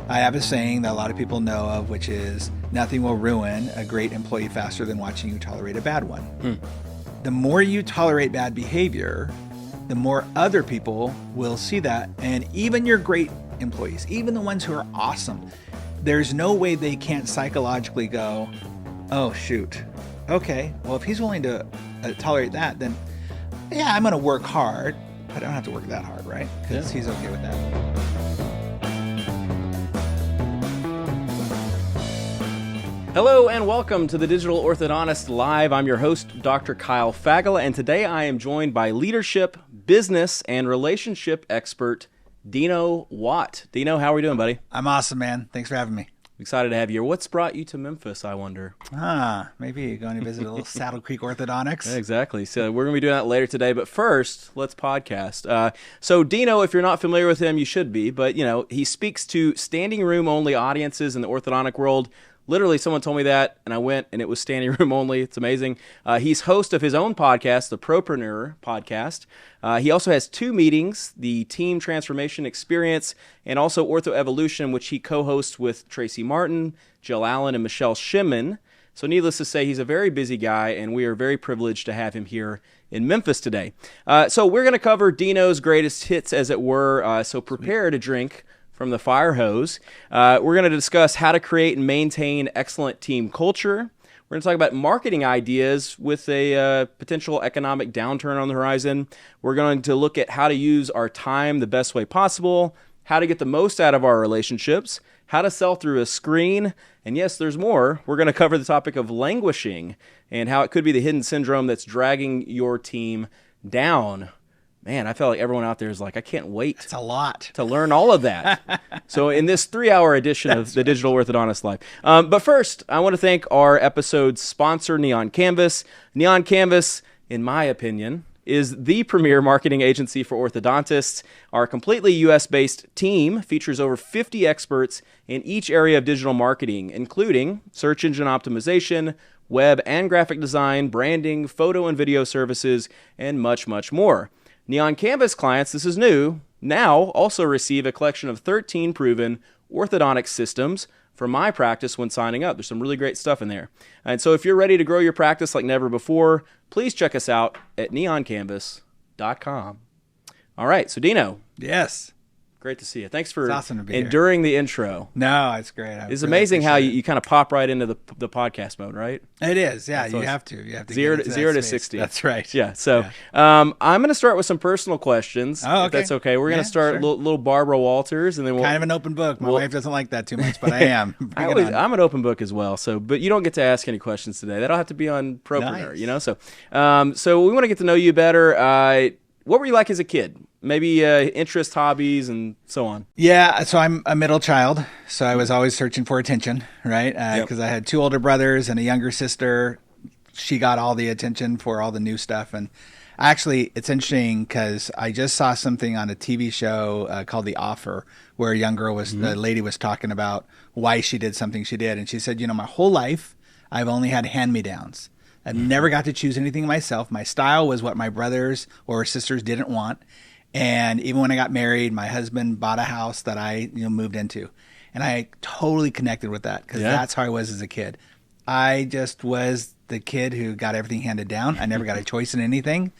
I have a saying that a lot of people know of, which is nothing will ruin a great employee faster than watching you tolerate a bad one. The more you tolerate bad behavior, the more other people will see that. And even your great employees, even the ones who are awesome, there's no way they can't psychologically go, oh, shoot. Okay, well, if he's willing to tolerate that, then yeah, I'm going to work hard, but I don't have to work that hard, right? Because he's okay with that. Hello and welcome to the Digital Orthodontist Live. I'm your host, Dr. Kyle Fagala, and today I am joined by leadership, business, and relationship expert, Dino Watt. Dino, how are we doing, buddy? I'm awesome, man. Thanks for having me. Excited to have you here. What's brought you to Memphis, I wonder? Maybe you're going to visit a little Saddle Creek Orthodontics. Yeah, exactly. So we're going to be doing that later today. But first, let's podcast. So Dino, if you're not familiar with him, you should be. But, he speaks to standing room only audiences in the orthodontic world. Literally, someone told me that, and I went, and it was standing room only. It's amazing. He's host of his own podcast, the Propreneur Podcast. He also has two meetings, the Team Transformation Experience and also Ortho Evolution, which he co-hosts with Tracy Martin, Jill Allen, and Michelle Shimon. So needless to say, he's a very busy guy, and we are very privileged to have him here in Memphis today. So we're going to cover Dino's greatest hits, as it were, so prepare to drink from the fire hose. We're going to discuss how to create and maintain excellent team culture. We're going to talk about marketing ideas with a potential economic downturn on the horizon. We're going to look at how to use our time the best way possible, how to get the most out of our relationships, how to sell through a screen, and yes, there's more. We're going to cover the topic of languishing and how it could be the hidden syndrome that's dragging your team down. Man, I feel like everyone out there is like, I can't wait. It's a lot to learn all of that. So in this 3-hour edition of the Digital Orthodontist Live. But first, I want to thank our episode sponsor, Neon Canvas. Neon Canvas, in my opinion, is the premier marketing agency for orthodontists. Our completely U.S.-based team features over 50 experts in each area of digital marketing, including search engine optimization, web and graphic design, branding, photo and video services, and much, much more. Neon Canvas clients, this is new, now also receive a collection of 13 proven orthodontic systems for my practice when signing up. There's some really great stuff in there. And so if you're ready to grow your practice like never before, please check us out at neoncanvas.com. All right, so Dino. Yes. Great to see you. Thanks for awesome to be enduring the intro. No, it's great. It's really amazing how you kind of pop right into the podcast mode, right? It is, yeah. You have to. You have to 0 to 60. That's right. Yeah. So I'm going to start with some personal questions. Oh, okay. If that's okay. We're going to start little Barbara Walters, and then we'll kind of an open book. My wife doesn't like that too much, but I am. I'm an open book as well. So, but you don't get to ask any questions today. That'll have to be on Propreneur. Nice. So we want to get to know you better. What were you like as a kid? Maybe interests, hobbies, and so on. Yeah, so I'm a middle child, so I was always searching for attention, right? Because I had two older brothers and a younger sister. She got all the attention for all the new stuff. And actually, it's interesting because I just saw something on a TV show called The Offer, where a young girl the lady was talking about why she did something she did. And she said, my whole life, I've only had hand-me-downs. I never got to choose anything myself. My style was what my brothers or sisters didn't want. And even when I got married, my husband bought a house that I moved into. And I totally connected with that because that's how I was as a kid. I just was the kid who got everything handed down. I never got a choice in anything.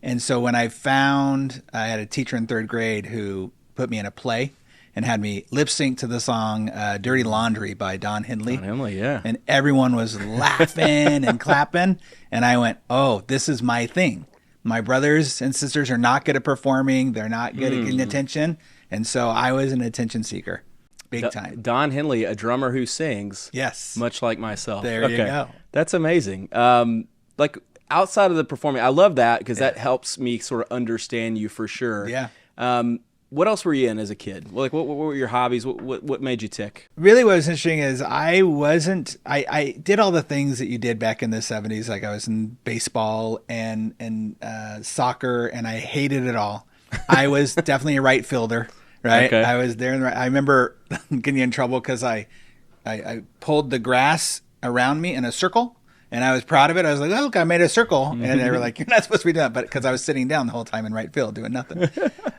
And so when I had a teacher in third grade who put me in a play and had me lip sync to the song Dirty Laundry by Don Henley. Don Henley, yeah. And everyone was laughing and clapping. And I went, oh, this is my thing. My brothers and sisters are not good at performing. They're not good at getting attention. And so I was an attention seeker. Big time. Don Henley, a drummer who sings. Yes. Much like myself. There you go. That's amazing. Like outside of the performing, I love that because that helps me sort of understand you for sure. Yeah. What else were you in as a kid? Like, what were your hobbies? What made you tick? Really what was interesting is I did all the things that you did back in the 70s. Like I was in baseball and soccer, and I hated it all. I was definitely a right fielder, right? Okay. I was there. I remember getting in trouble because I pulled the grass around me in a circle. And I was proud of it. I was like, oh, look, I made a circle. And they were like, you're not supposed to be doing that. But because I was sitting down the whole time in right field doing nothing.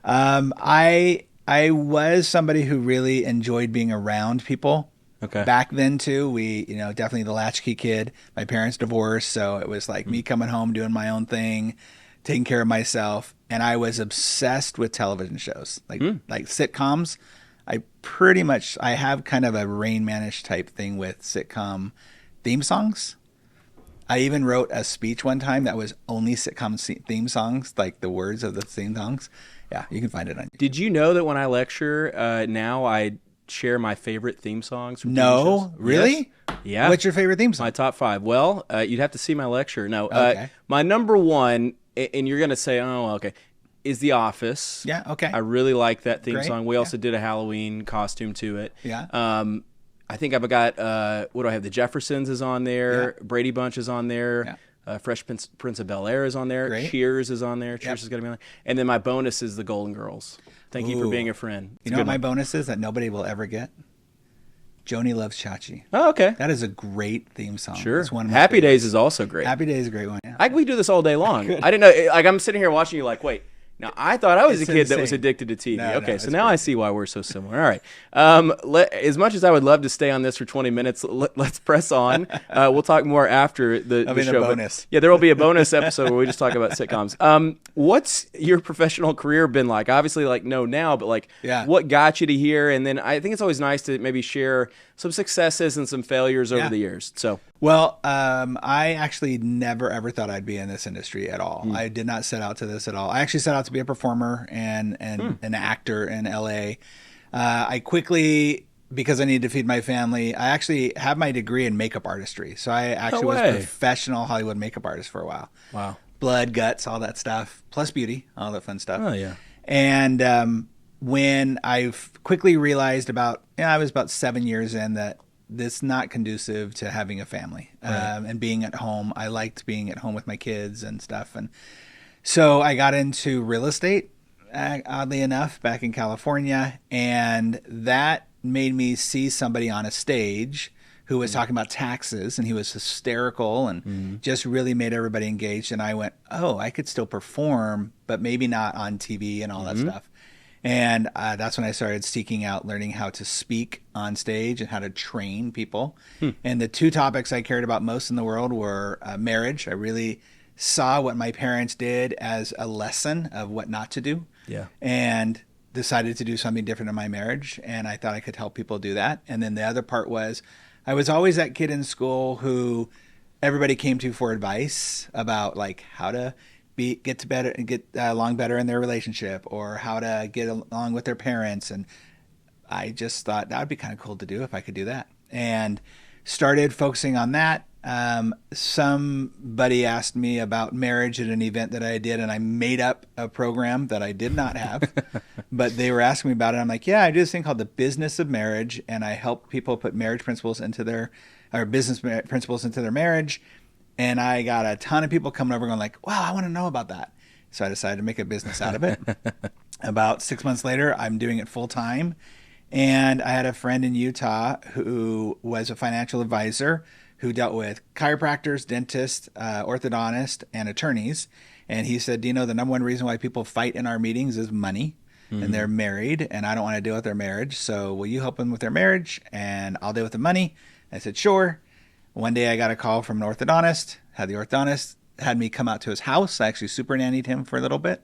I I was somebody who really enjoyed being around people. Okay. Back then too, we, definitely the latchkey kid. My parents divorced, so it was like me coming home, doing my own thing, taking care of myself, and I was obsessed with television shows, like sitcoms. I have kind of a Rain Man-ish type thing with sitcom theme songs. I even wrote a speech one time that was only sitcom theme songs, like the words of the theme songs. Yeah, you can find it on YouTube. Did you know that when I lecture, now I share my favorite theme songs from TV No, shows? really? Yes. Yeah. What's your favorite theme song? My top 5. Well, you'd have to see my lecture. No, Okay. my number 1, and you're going to say, oh, okay, is The Office. Yeah, okay. I really like that theme Great. song. We also did a Halloween costume to it. Yeah. I think I've got, what do I have? The Jeffersons is on there. Yeah. Brady Bunch is on there. Yeah. Fresh Prince of Bel-Air is on there. Great. Cheers is on there. Cheers is going to be on there. And then my bonus is the Golden Girls. Thank you for being a friend. You know what my bonus is that nobody will ever get? Joni Loves Chachi. Oh, okay. That is a great theme song. Sure. It's one of my Happy favorites. Days is also great. Happy Days is a great one. Yeah. We do this all day long. I didn't know. Like, I'm sitting here watching you like, wait. Now, I thought I was It's a kid that was insane. addicted to TV. No, okay, so it's now great. I see why we're so similar. All right. As much as I would love to stay on this for 20 minutes, let's press on. We'll talk more after the show. The but- bonus. yeah, there will be a bonus episode where we just talk about sitcoms. What's your professional career been like? Obviously, like, no now, but like, Yeah. what got you to here? And then I think it's always nice to maybe share some successes and some failures over Yeah. the years. So, Well, I actually never ever thought I'd be in this industry at all. Hmm. I did not set out to this at all. I actually set out to be a performer and an actor in LA. I quickly, because I needed to feed my family, I actually have my degree in makeup artistry. So I actually was a professional Hollywood makeup artist for a while. wow. Blood, guts, all that stuff, plus beauty, all that fun stuff. Oh, yeah. And when I quickly realized I was about 7 years in that this not conducive to having a family and being at home. I liked being at home with my kids and stuff. And so I got into real estate, oddly enough, back in California. And that made me see somebody on a stage who was talking about taxes, and he was hysterical and just really made everybody engaged. And I went, oh, I could still perform, but maybe not on TV and all that stuff. And that's when I started seeking out learning how to speak on stage and how to train people. And the two topics I cared about most in the world were marriage. I really saw what my parents did as a lesson of what not to do. Yeah. And decided to do something different in my marriage. And I thought I could help people do that. And then the other part was I was always that kid in school who everybody came to for advice about like how to get along better in their relationship or how to get along with their parents. And I just thought that would be kind of cool to do if I could do that, and started focusing on that. Somebody asked me about marriage at an event that I did, and I made up a program that I did not have, but they were asking me about it. I'm like, yeah, I do this thing called the Business of Marriage, and I help people put marriage principles into business principles into their marriage. And I got a ton of people coming over going like, wow, I want to know about that. So I decided to make a business out of it. About 6 months later, I'm doing it full time. And I had a friend in Utah who was a financial advisor who dealt with chiropractors, dentists, orthodontists, and attorneys. And he said, Dino, the number one reason why people fight in our meetings is money. And they're married, and I don't want to deal with their marriage. So will you help them with their marriage? And I'll deal with the money. I said, sure. One day I got a call from an orthodontist, the orthodontist had me come out to his house. I actually super nannied him for a little bit.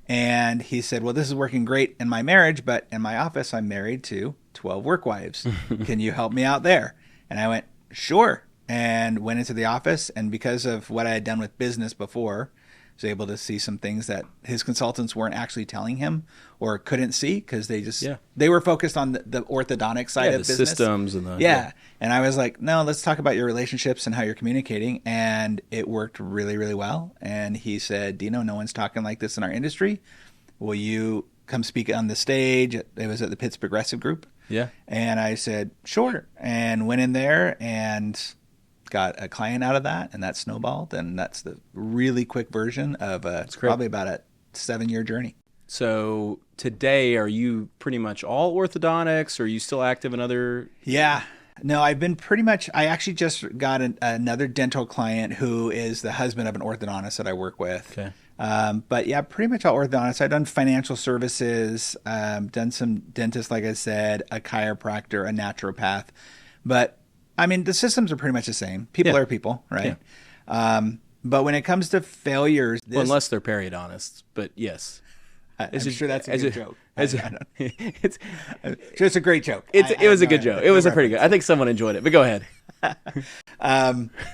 And he said, well, this is working great in my marriage, but in my office, I'm married to 12 work wives. Can you help me out there? And I went, sure. And went into the office. And because of what I had done with business before, I was able to see some things that his consultants weren't actually telling him or couldn't see because they were focused on the orthodontic side of the business. systems and the Yeah. And I was like, no, let's talk about your relationships and how you're communicating. And it worked really, really well. And he said, Dino, no one's talking like this in our industry. Will you come speak on the stage? It was at the Pitts Progressive Group. Yeah. And I said, sure. And went in there and got a client out of that, and that snowballed. And that's the really quick version of probably about a 7-year journey. So today, are you pretty much all orthodontics, or are you still active in other? Yeah. No, I've been pretty much, I actually just got another dental client who is the husband of an orthodontist that I work with. Okay. But yeah, pretty much all orthodontists. I've done financial services, done some dentists, like I said, a chiropractor, a naturopath. But I mean, the systems are pretty much the same. People are people, right? Yeah. But when it comes to failures, well, unless they're periodontists, but yes. I'm sure that's a good joke. It's a great joke. It was a good joke. It was a pretty good. I think someone enjoyed it, but go ahead.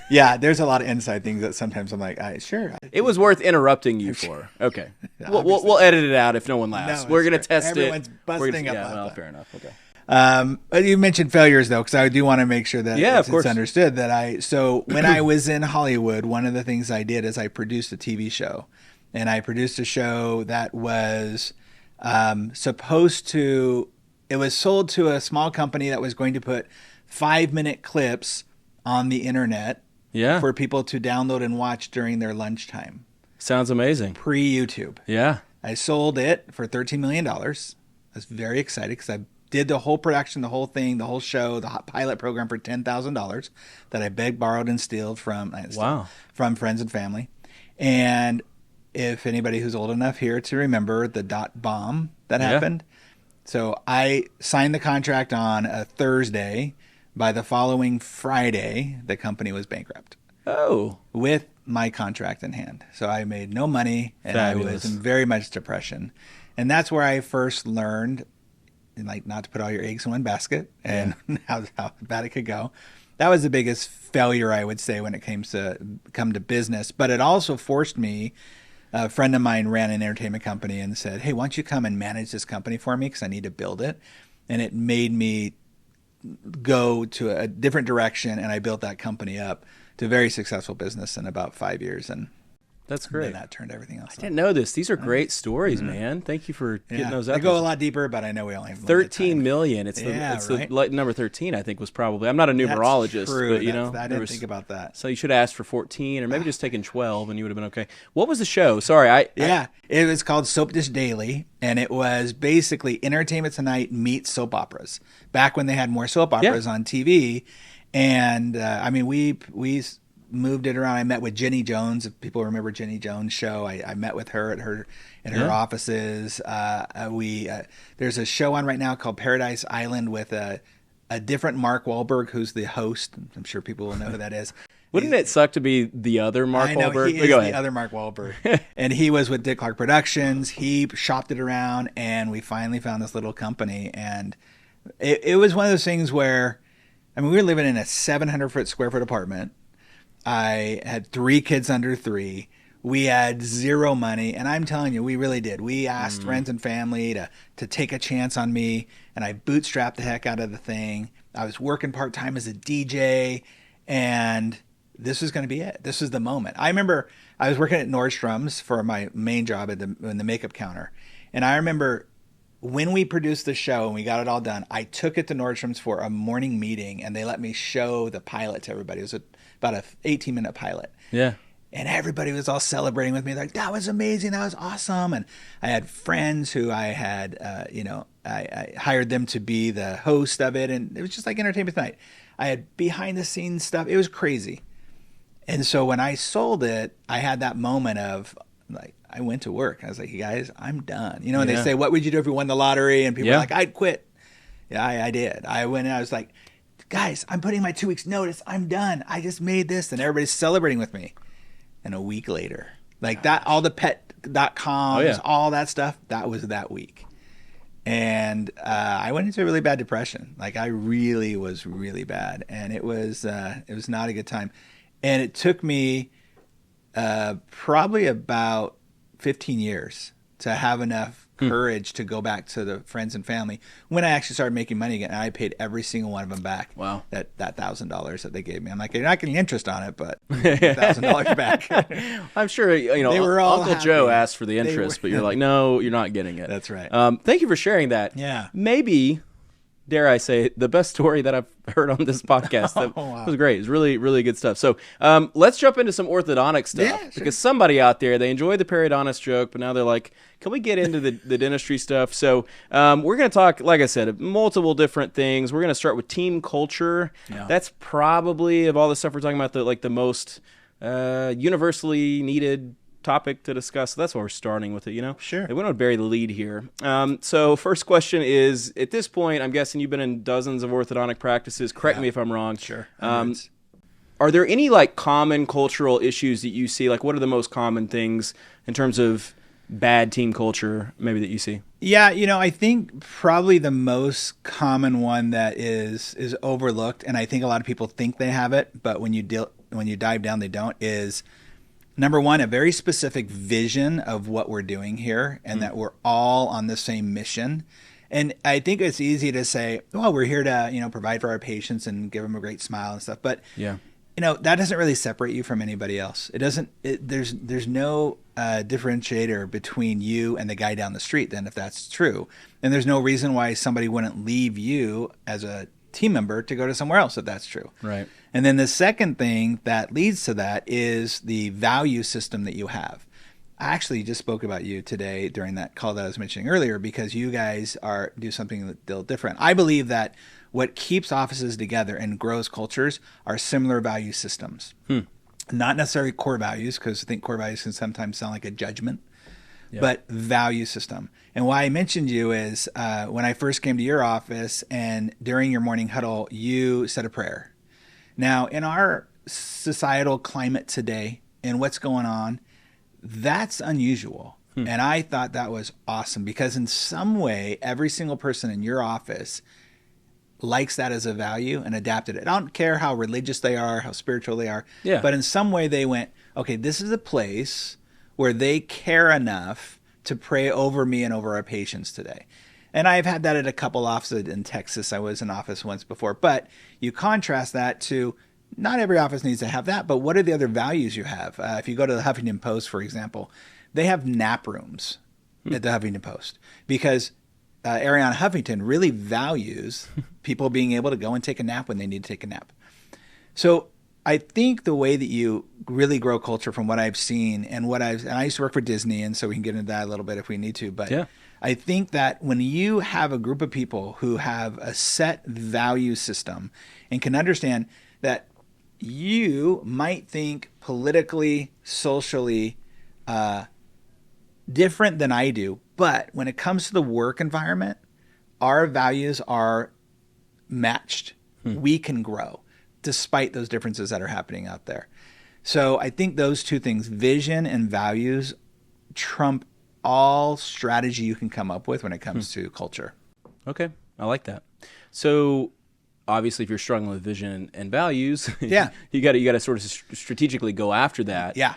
Yeah, there's a lot of inside things that sometimes I'm like, sure. It was worth interrupting you for. Okay. We'll edit it out if no one laughs. We're going to test Everyone's it. busting up. Yeah, well, fair enough. Okay. You mentioned failures though, because I do want to make sure that it's understood that so when I was in Hollywood, one of the things I did is I produced a TV show, and I produced a show that was it was sold to a small company that was going to put 5-minute clips on the internet for people to download and watch during their lunchtime. Sounds amazing. Pre-YouTube. Yeah. I sold it for $13 million. I was very excited because I did the whole production, the whole thing, the whole show, the pilot program for $10,000 that I begged, borrowed, and stealed from friends and family. And if anybody who's old enough here to remember the dot bomb that happened. So I signed the contract on a Thursday. By the following Friday, the company was bankrupt. Oh. With my contract in hand. So I made no money, and Fabulous. I was in very much depression. And that's where I first learned, like, not to put all your eggs in one basket and how bad it could go. That was the biggest failure, I would say, when it come to business. But it also forced me. A friend of mine ran an entertainment company and said, hey, why don't you come and manage this company for me because I need to build it. And it made me go to a different direction, and I built that company up to a very successful business in about 5 years. And that's great. And that turned everything else. I didn't know this. These are great stories, man. Thank you for getting those up. They go a lot deeper, but I know we only have 13 million. It's the number 13. I think was probably. I'm not a numerologist, true. But I didn't think about that. So you should have asked for 14, or maybe just taken 12, and you would have been okay. What was the show? Sorry, it was called Soap Dish Daily, and it was basically Entertainment Tonight meets soap operas. Back when they had more soap operas on TV, and I mean we moved it around. I met with Jenny Jones. If people remember Jenny Jones' show, I met with her at her offices. There's a show on right now called Paradise Island with a different Mark Wahlberg, who's the host. I'm sure people will know who that is. Wouldn't it suck to be the other Mark Wahlberg? He is the other Mark Wahlberg. And he was with Dick Clark Productions. He shopped it around, and we finally found this little company. And it was one of those things where, I mean, we were living in a 700 square foot apartment. I had 3 kids under 3. We had zero money, and I'm telling you, we really did. We asked friends and family to take a chance on me, and I bootstrapped the heck out of the thing. I was working part-time as a DJ, and this was going to be it. This was the moment. I remember I was working at Nordstrom's for my main job in the makeup counter, and I remember when we produced the show and we got it all done, I took it to Nordstrom's for a morning meeting, and they let me show the pilot to everybody. It was about an 18-minute pilot. Yeah. And everybody was all celebrating with me. Like, that was amazing. That was awesome. And I had friends who I had, I hired them to be the host of it. And it was just like Entertainment Tonight. I had behind the scenes stuff. It was crazy. And so when I sold it, I had that moment of, like, I went to work. I was like, hey guys, I'm done. You know, and they say, what would you do if you won the lottery? And people were like, I'd quit. Yeah, I did. I went and I was like, guys, I'm putting my 2 weeks notice. I'm done. I just made this. And everybody's celebrating with me. And a week later, like that, all the pet.coms, all that stuff, that was that week. And I went into a really bad depression. Like, I really was really bad. And it was not a good time. And it took me probably about 15 years to have enough courage to go back to the friends and family when I actually started making money again. And I paid every single one of them back. Wow. That $1,000 that they gave me. I'm like, you're not getting interest on it, but $1,000 back. I'm sure, they were all Uncle happy. Joe asked for the interest, but you're like, no, you're not getting it. That's right. Thank you for sharing that. Yeah. Maybe, dare I say, the best story that I've heard on this podcast. That was great. It's really, really good stuff. So let's jump into some orthodontic stuff. Yeah, sure. Because somebody out there, they enjoyed the periodontist joke, but now they're like, can we get into the dentistry stuff? So we're going to talk, like I said, multiple different things. We're going to start with team culture. Yeah. That's probably, of all the stuff we're talking about, the most universally needed topic to discuss. So that's why we're starting with it, Sure. We want to bury the lead here. So first question is, at this point, I'm guessing you've been in dozens of orthodontic practices. Correct me if I'm wrong. Sure. Are there any like common cultural issues that you see? Like, what are the most common things in terms of bad team culture maybe that you see? Yeah, I think probably the most common one that is overlooked, and I think a lot of people think they have it, but when you dive down, they don't, is number one, a very specific vision of what we're doing here, and that we're all on the same mission. And I think it's easy to say, well, we're here to, provide for our patients and give them a great smile and stuff. But yeah, that doesn't really separate you from anybody else. It doesn't. There's no differentiator between you and the guy down the street. Then, if that's true, and there's no reason why somebody wouldn't leave you as a team member to go to somewhere else if that's true. Right. And then the second thing that leads to that is the value system that you have. I actually just spoke about you today during that call that I was mentioning earlier, because you guys do something a little different. I believe that what keeps offices together and grows cultures are similar value systems. Not necessarily core values, because I think core values can sometimes sound like a judgment, but value system. And why I mentioned you is when I first came to your office and during your morning huddle, you said a prayer. Now, in our societal climate today and what's going on, that's unusual. And I thought that was awesome, because in some way, every single person in your office likes that as a value and adapted it. I don't care how religious they are, how spiritual they are, but in some way they went, okay, this is a place where they care enough to pray over me and over our patients today. And I've had that at a couple offices in Texas. I was in office once before, but you contrast that to not every office needs to have that, but what are the other values you have? If you go to the Huffington Post, for example, they have nap rooms at the Huffington Post, because Ariana Huffington really values people being able to go and take a nap when they need to take a nap. So I think the way that you really grow culture, from what I've seen and I used to work for Disney, and so we can get into that a little bit if we need to, but I think that when you have a group of people who have a set value system and can understand that you might think politically, socially, different than I do, but when it comes to the work environment, our values are matched. We can grow despite those differences that are happening out there. So I think those two things, vision and values, trump all strategy you can come up with when it comes to culture. Okay, I like that. So obviously, if you're struggling with vision and values, you got to sort of strategically go after that. Yeah.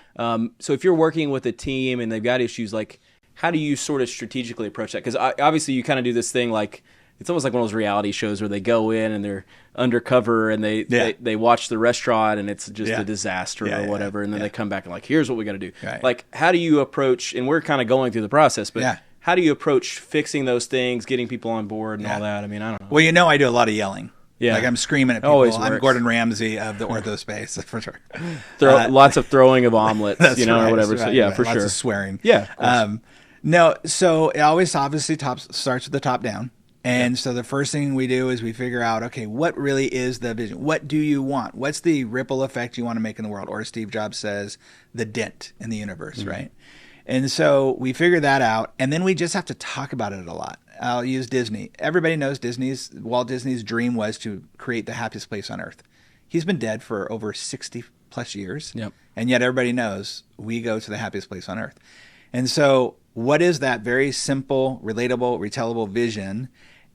So if you're working with a team and they've got issues, like, how do you sort of strategically approach that? Because obviously you kind of do this thing like, it's almost like one of those reality shows where they go in and they're undercover and they watch the restaurant and it's just a disaster or whatever, and then they come back and like, here's what we got to do. Right. Like, how do you approach? And we're kind of going through the process, but how do you approach fixing those things, getting people on board and all that? I mean, I don't know. Well, I do a lot of yelling. Yeah. Like I'm screaming at people. Always I'm works. Gordon Ramsay of the ortho space, for sure. Lots of throwing of omelets, or whatever. Right, so, yeah, for lots sure. of swearing. Yeah. No, so it always obviously starts with the top down. And so the first thing we do is we figure out, okay, what really is the vision? What do you want? What's the ripple effect you want to make in the world? Or as Steve Jobs says, the dent in the universe, right? And so we figure that out, and then we just have to talk about it a lot. I'll use Disney. Everybody knows Walt Disney's dream was to create the happiest place on earth. He's been dead for over 60 plus years, and yet everybody knows we go to the happiest place on earth. And so what is that very simple, relatable, retellable vision?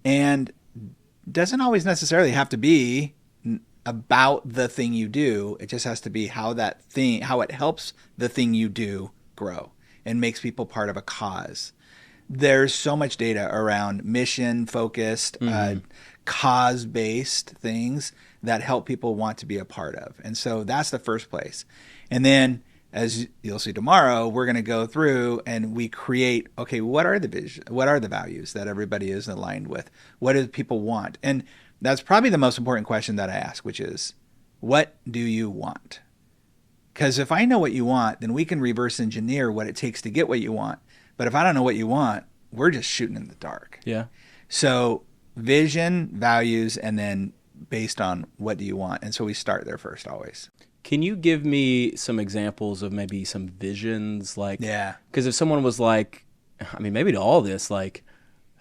And doesn't always necessarily have to be about the thing you do. It just has to be how it helps the thing you do grow and makes people part of a cause. There's so much data around mission-focused, cause-based things that help people want to be a part of. And so that's the first place. And then, as you'll see tomorrow, we're going to go through and we create, okay, what are the vision? What are the values that everybody is aligned with? What do people want? And that's probably the most important question that I ask, which is, what do you want? Because if I know what you want, then we can reverse engineer what it takes to get what you want. But if I don't know what you want, we're just shooting in the dark. Yeah. So vision, values, and then based on what do you want. And so we start there first always. Can you give me some examples of maybe some visions? Like, Yeah. Because if someone was like, I mean, maybe to all this, like,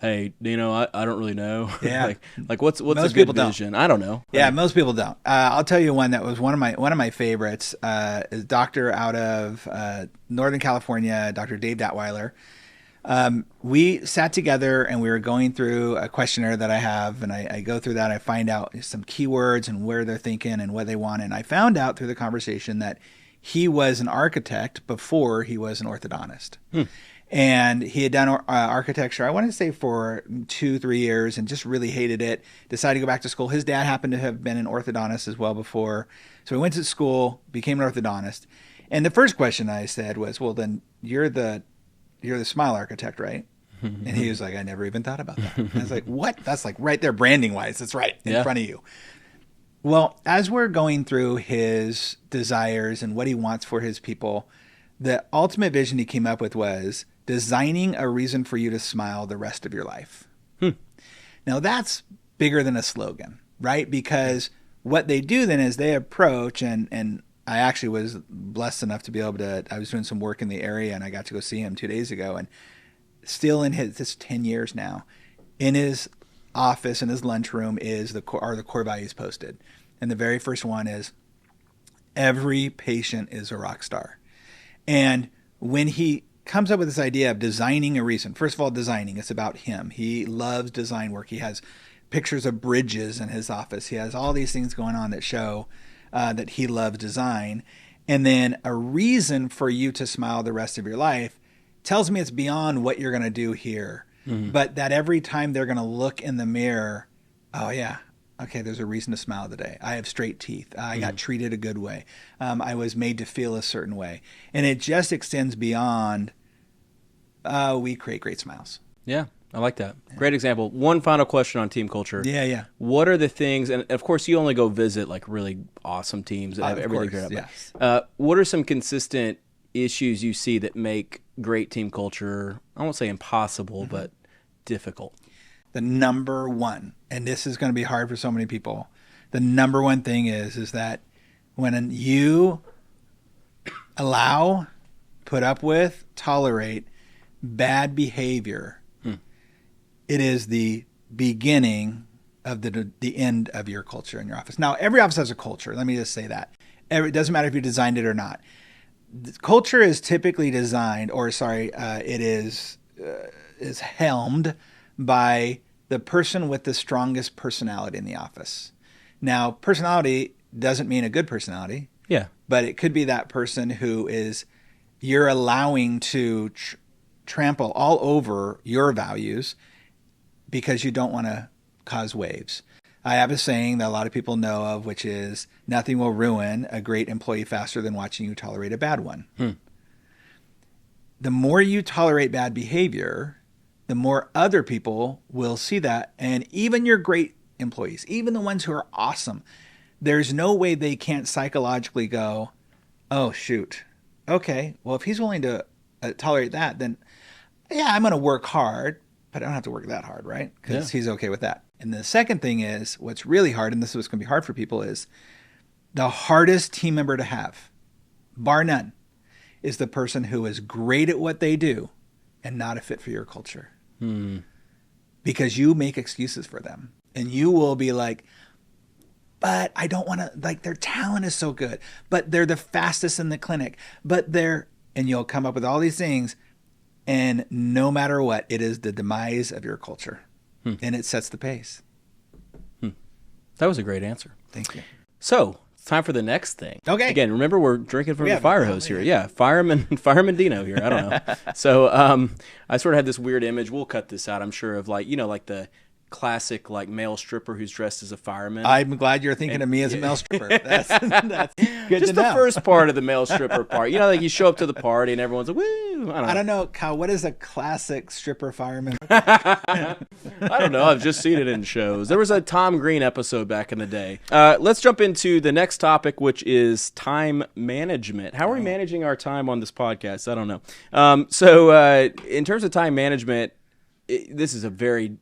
hey, Dino, I don't really know. Yeah. like what's Most a good people don't. vision? I don't know. Yeah, most people don't. I'll tell you one that was one of my favorites. Is a doctor out of Northern California, Dr. Dave Datweiler. We sat together and we were going through a questionnaire that I have, and I go through that. I find out some keywords and where they're thinking and what they want. And I found out through the conversation that he was an architect before he was an orthodontist. And he had done architecture, I want to say for 2-3 years, and just really hated it. Decided to go back to school. His dad happened to have been an orthodontist as well before. So he went to school, became an orthodontist. And the first question I said was, well, then you're the smile architect, right? And he was like, I never even thought about that. And I was like, what? That's like right there branding wise. That's right in front of you. Well, as we're going through his desires and what he wants for his people, the ultimate vision he came up with was designing a reason for you to smile the rest of your life. Now that's bigger than a slogan, right? Because what they do then is they approach, and I actually was blessed enough to be able to, I was doing some work in the area and I got to go see him 2 days ago, and still in this 10 years now, in his office, in his lunchroom are the core values posted. And the very first one is, every patient is a rock star. And when he comes up with this idea of designing a reason, first of all, designing, it's about him. He loves design work. He has pictures of bridges in his office. He has all these things going on that show that he loves design. And then a reason for you to smile the rest of your life tells me it's beyond what you're going to do here. But that every time they're going to look in the mirror, oh yeah, okay, there's a reason to smile today. I have straight teeth. I got treated a good way. I was made to feel a certain way. And it just extends beyond, we create great smiles. Yeah, I like that. Yeah. Great example. One final question on team culture. Yeah. What are the things, and of course you only go visit like really awesome teams that have everything figured out. Yes. What are some consistent issues you see that make great team culture, I won't say impossible, but difficult? The number one, and this is going to be hard for so many people, the number one thing is that when you allow, put up with, tolerate bad behavior, it is the beginning of the end of your culture in your office. Now, every office has a culture. Let me just say that. It doesn't matter if you designed it or not. Culture is typically designed, it is helmed by the person with the strongest personality in the office. Now, personality doesn't mean a good personality. Yeah. But it could be that person who is, you're allowing to trample all over your values because you don't want to cause waves. I have a saying that a lot of people know of, which is, nothing will ruin a great employee faster than watching you tolerate a bad one. The more you tolerate bad behavior, the more other people will see that. And even your great employees, even the ones who are awesome, there's no way they can't psychologically go, oh, shoot. Okay, well, if he's willing to tolerate that, then yeah, I'm going to work hard, but I don't have to work that hard, right? Because he's okay with that. And the second thing is, what's really hard, and this is what's going to be hard for people, is the hardest team member to have, bar none, is the person who is great at what they do and not a fit for your culture. Because you make excuses for them. And you will be like, but I don't want to, like, their talent is so good, but they're the fastest in the clinic, and you'll come up with all these things. And no matter what, it is the demise of your culture. And it sets the pace. That was a great answer. Thank you. So it's time for the next thing. Okay. Again, remember, we're drinking from the fire hose here. Yeah, fireman Dino here. I don't know. So I sort of had this weird image. We'll cut this out, I'm sure, of like the classic like male stripper who's dressed as a fireman. I'm glad you're thinking of me as a male stripper. That's good just to know. The first part of the male stripper part. Like you show up to the party and everyone's like, woo. I don't know, Kyle, what is a classic stripper fireman? I don't know. I've just seen it in shows. There was a Tom Green episode back in the day. Let's jump into the next topic, which is time management. How are we managing our time on this podcast? I don't know. So in terms of time management, this is a very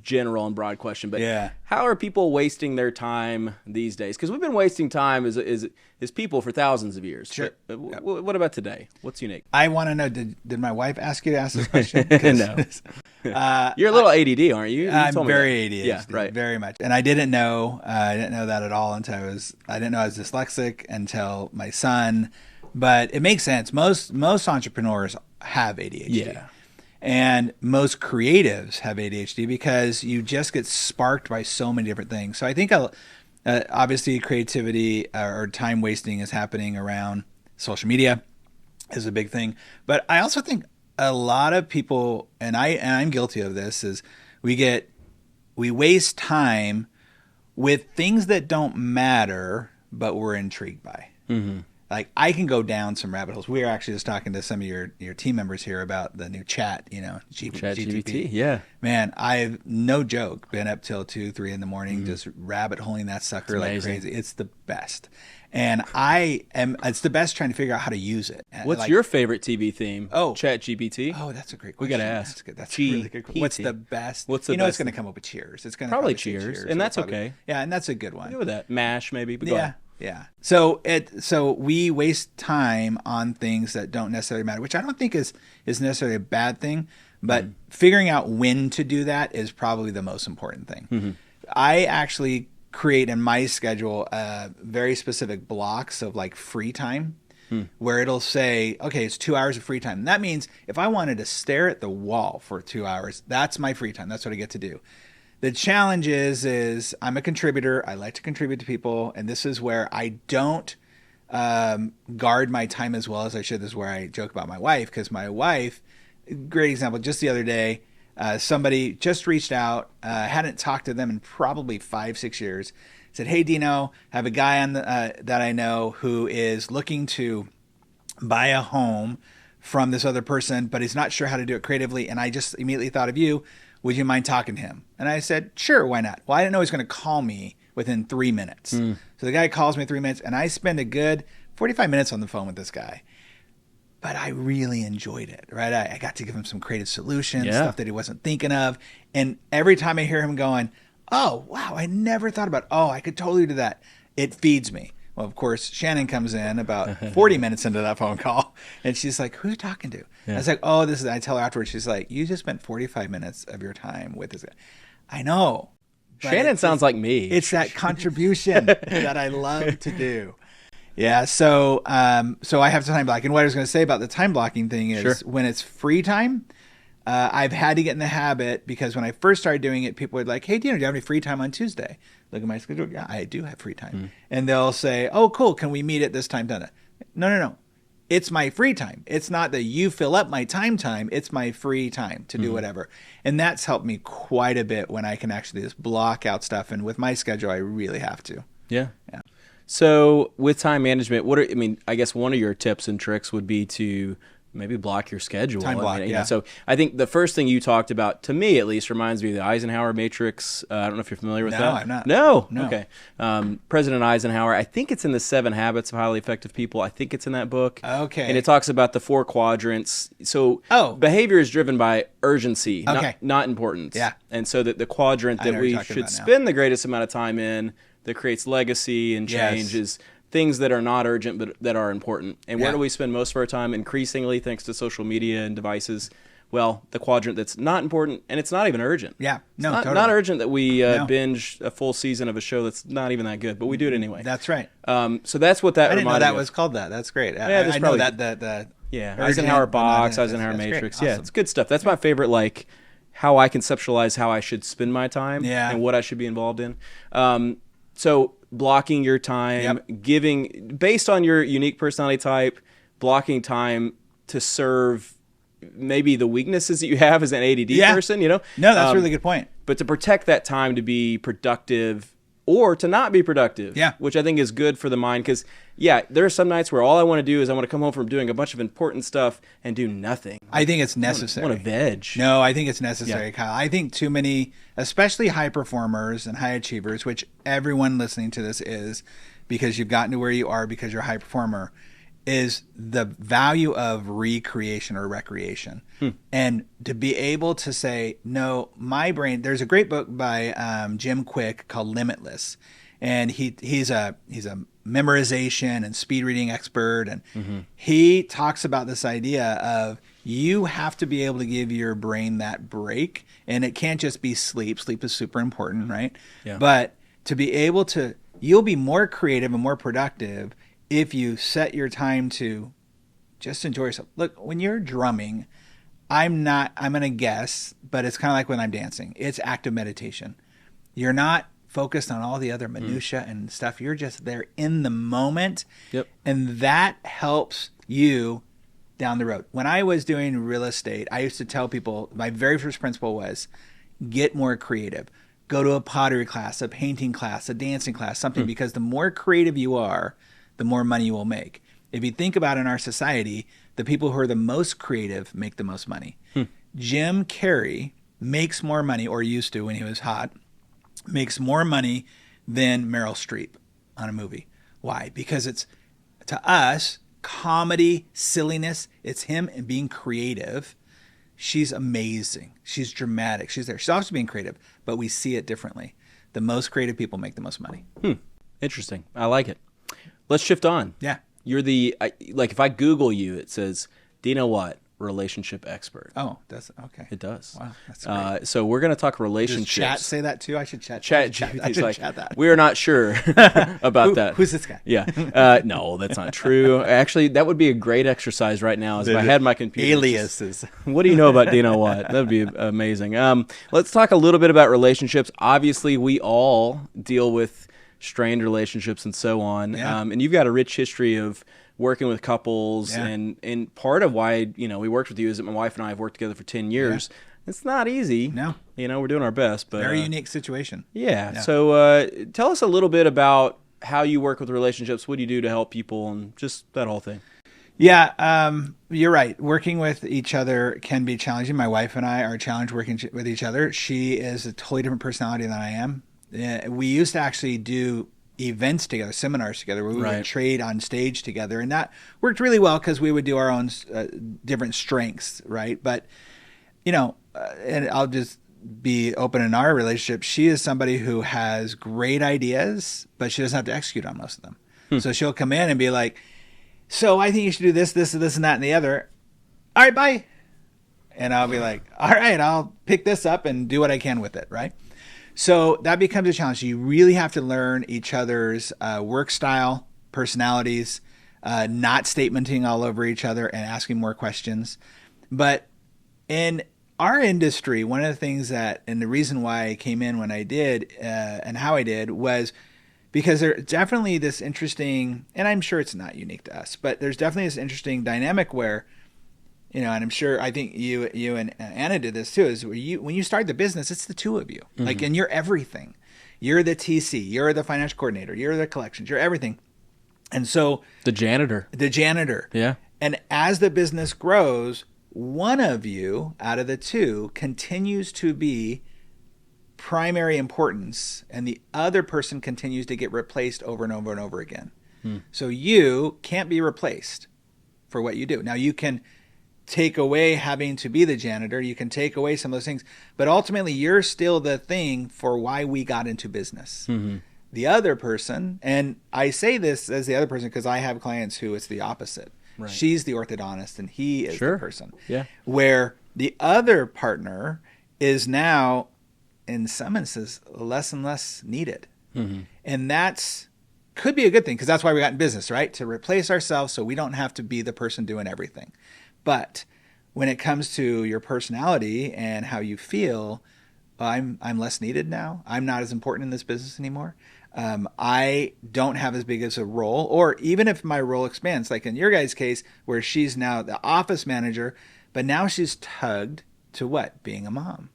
general and broad question, but Yeah. how are people wasting their time these days? Because we've been wasting time as people for thousands of years. Sure. But, what about today? What's unique? I want to know, did my wife ask you to ask this question? No. You're a little ADD, aren't you? I'm very ADHD, Yeah, right. very much. And I didn't know that at all until I didn't know I was dyslexic until my son. But it makes sense. Most entrepreneurs have ADHD. Yeah. And most creatives have ADHD because you just get sparked by so many different things. So I think obviously creativity or time wasting is happening around social media is a big thing. But I also think a lot of people, and I'm guilty of this, is we waste time with things that don't matter, but we're intrigued by. Mm-hmm. Like I can go down some rabbit holes. We were actually just talking to some of your team members here about the new chat, GPT. Yeah, man, I've no joke been up till 2-3 in the morning, just rabbit holing that sucker like crazy. It's the best, and it's the best trying to figure out how to use it. What's your favorite TV theme? Oh, Chat GPT. Oh, that's a great We question. got to ask. That's a really good question. What's the best? It's going to come up with Cheers. It's going to probably Cheers, and that's okay. Yeah, and that's a good one. I'll go with that. MASH maybe. But go ahead. Yeah. So we waste time on things that don't necessarily matter, which I don't think is necessarily a bad thing, but figuring out when to do that is probably the most important thing. Mm-hmm. I actually create in my schedule very specific blocks of like free time where it'll say, okay, it's 2 hours of free time. And that means if I wanted to stare at the wall for 2 hours, that's my free time. That's what I get to do. The challenge is I'm a contributor. I like to contribute to people. And this is where I don't guard my time as well as I should. This is where I joke about my wife, because my wife, great example, just the other day, somebody just reached out, hadn't talked to them in probably 5-6 years, said, hey, Dino, I have a guy that I know who is looking to buy a home from this other person, but he's not sure how to do it creatively. And I just immediately thought of you. Would you mind talking to him? And I said, sure, why not? Well, I didn't know he was going to call me within 3 minutes. So the guy calls me 3 minutes, and I spend a good 45 minutes on the phone with this guy. But I really enjoyed it, right? I got to give him some creative solutions, stuff that he wasn't thinking of. And every time I hear him going, oh, wow, I never thought about, I could totally do that. It feeds me. Well, of course, Shannon comes in about 40 minutes into that phone call, and she's like, who are you talking to? Yeah. I was like, I tell her afterwards, she's like, you just spent 45 minutes of your time with this guy. I know. Shannon sounds like me. It's that contribution that I love to do. Yeah, so I have time blocking. And what I was going to say about the time blocking thing is when it's free time, I've had to get in the habit, because when I first started doing it, people would like, hey, Dino, do you have any free time on Tuesday? Look at my schedule. Yeah, I do have free time. And they'll say, oh, cool. Can we meet at this time? No. It's my free time. It's not that you fill up my time. It's my free time to do whatever. And that's helped me quite a bit when I can actually just block out stuff. And with my schedule, I really have to. Yeah. So with time management, I guess one of your tips and tricks would be to maybe block your schedule. Time block, yeah. So I think the first thing you talked about, to me at least, reminds me of the Eisenhower matrix. I don't know if you're familiar with that. No, I'm not. No? Okay. President Eisenhower, I think it's in the 7 Habits of Highly Effective People. I think it's in that book. Okay. And it talks about the 4 quadrants. So behavior is driven by urgency, not importance. Yeah. And so that the quadrant that we should spend the greatest amount of time in that creates legacy and change is things that are not urgent but that are important. And where do we spend most of our time increasingly thanks to social media and devices? Well, the quadrant that's not important, and it's not even urgent. Yeah, it's not urgent that we binge a full season of a show that's not even that good, but we do it anyway. That's right. So that's what that I didn't know that was called that. That's great. I know that. Eisenhower box, Eisenhower matrix. Awesome. Yeah, it's good stuff. That's my favorite, like how I conceptualize how I should spend my time and what I should be involved in. So blocking your time, giving, based on your unique personality type, blocking time to serve maybe the weaknesses that you have as an ADD person, No, that's a really good point. But to protect that time to be productive or to not be productive, which I think is good for the mind. Because, there are some nights where all I want to do is I want to come home from doing a bunch of important stuff and do nothing. I think it's necessary. I want to veg. No, I think it's necessary, Kyle. I think too many, especially high performers and high achievers, which everyone listening to this is, because you've gotten to where you are because you're a high performer. is the value of recreation or recreation. And to be able to say, no, my brain, there's a great book by Jim Quick called Limitless. And he's a memorization and speed reading expert. And he talks about this idea of you have to be able to give your brain that break. And it can't just be sleep. Sleep is super important, right? Yeah. But to be able to, you'll be more creative and more productive if you set your time to just enjoy yourself. Look, when you're drumming, I'm going to guess, but it's kind of like when I'm dancing. It's active meditation. You're not focused on all the other minutia and stuff. You're just there in the moment. Yep. And that helps you down the road. When I was doing real estate, I used to tell people, my very first principle was get more creative. Go to a pottery class, a painting class, a dancing class, something, because the more creative you are, the more money you will make. If you think about in our society, the people who are the most creative make the most money. Jim Carrey makes more money, or used to when he was hot, makes more money than Meryl Streep on a movie. Why? Because it's, to us, comedy, silliness. It's him and being creative. She's amazing. She's dramatic. She's there. She's also being creative, but we see it differently. The most creative people make the most money. Interesting. I like it. Let's shift on. Yeah. You're like if I Google you, it says Dino Watt, relationship expert. Oh, that's okay. It does. Wow, that's great. So we're going to talk relationships. Does chat say that too? I should chat. Chat that. We're not sure about that. Who's this guy? Yeah. No, that's not true. Actually, that would be a great exercise right now. If I had my computer. Aliases. What do you know about Dino Watt? That would be amazing. Let's talk a little bit about relationships. Obviously, we all deal with strained relationships and so on. Yeah. And you've got a rich history of working with couples, and part of why we worked with you is that my wife and I have worked together for 10 years. It's not easy. No. We're doing our best, but very unique situation. Yeah. So tell us a little bit about how you work with relationships. What do you do to help people, and just that whole thing? Yeah, you're right. Working with each other can be challenging. My wife and I are challenged working with each other. She is a totally different personality than I am. We used to actually do events together, seminars together, where we would trade on stage together, and that worked really well because we would do our own different strengths, right? But and I'll just be open in our relationship. She is somebody who has great ideas, but she doesn't have to execute on most of them. So she'll come in and be like, "So I think you should do this, this, and this, and that, and the other." All right, bye. And I'll be like, "All right, I'll pick this up and do what I can with it," right? So that becomes a challenge. You really have to learn each other's work style, personalities, not statementing all over each other and asking more questions. But in our industry, one of the things and the reason why I came in when I did and how I did was because there's definitely this interesting, and I'm sure it's not unique to us, but there's definitely this interesting dynamic where, and I'm sure, I think you and Anna did this too, is when you start the business, it's the two of you. Like, and you're everything. You're the TC, you're the financial coordinator, you're the collections, you're everything. And so the janitor. Yeah. And as the business grows, one of you out of the two continues to be primary importance, and the other person continues to get replaced over and over and over again. So you can't be replaced for what you do. Now you can take away having to be the janitor, you can take away some of those things, but ultimately you're still the thing for why we got into business. The other person, and I say this as the other person because I have clients who it's the opposite. Right. She's the orthodontist and he is the person. Yeah. Where the other partner is now, in some instances, less and less needed. And that's could be a good thing because that's why we got in business, right? To replace ourselves so we don't have to be the person doing everything. But when it comes to your personality and how you feel, I'm less needed now. I'm not as important in this business anymore. I don't have as big as a role, or even if my role expands, like in your guys' case, where she's now the office manager, but now she's tugged to what? Being a mom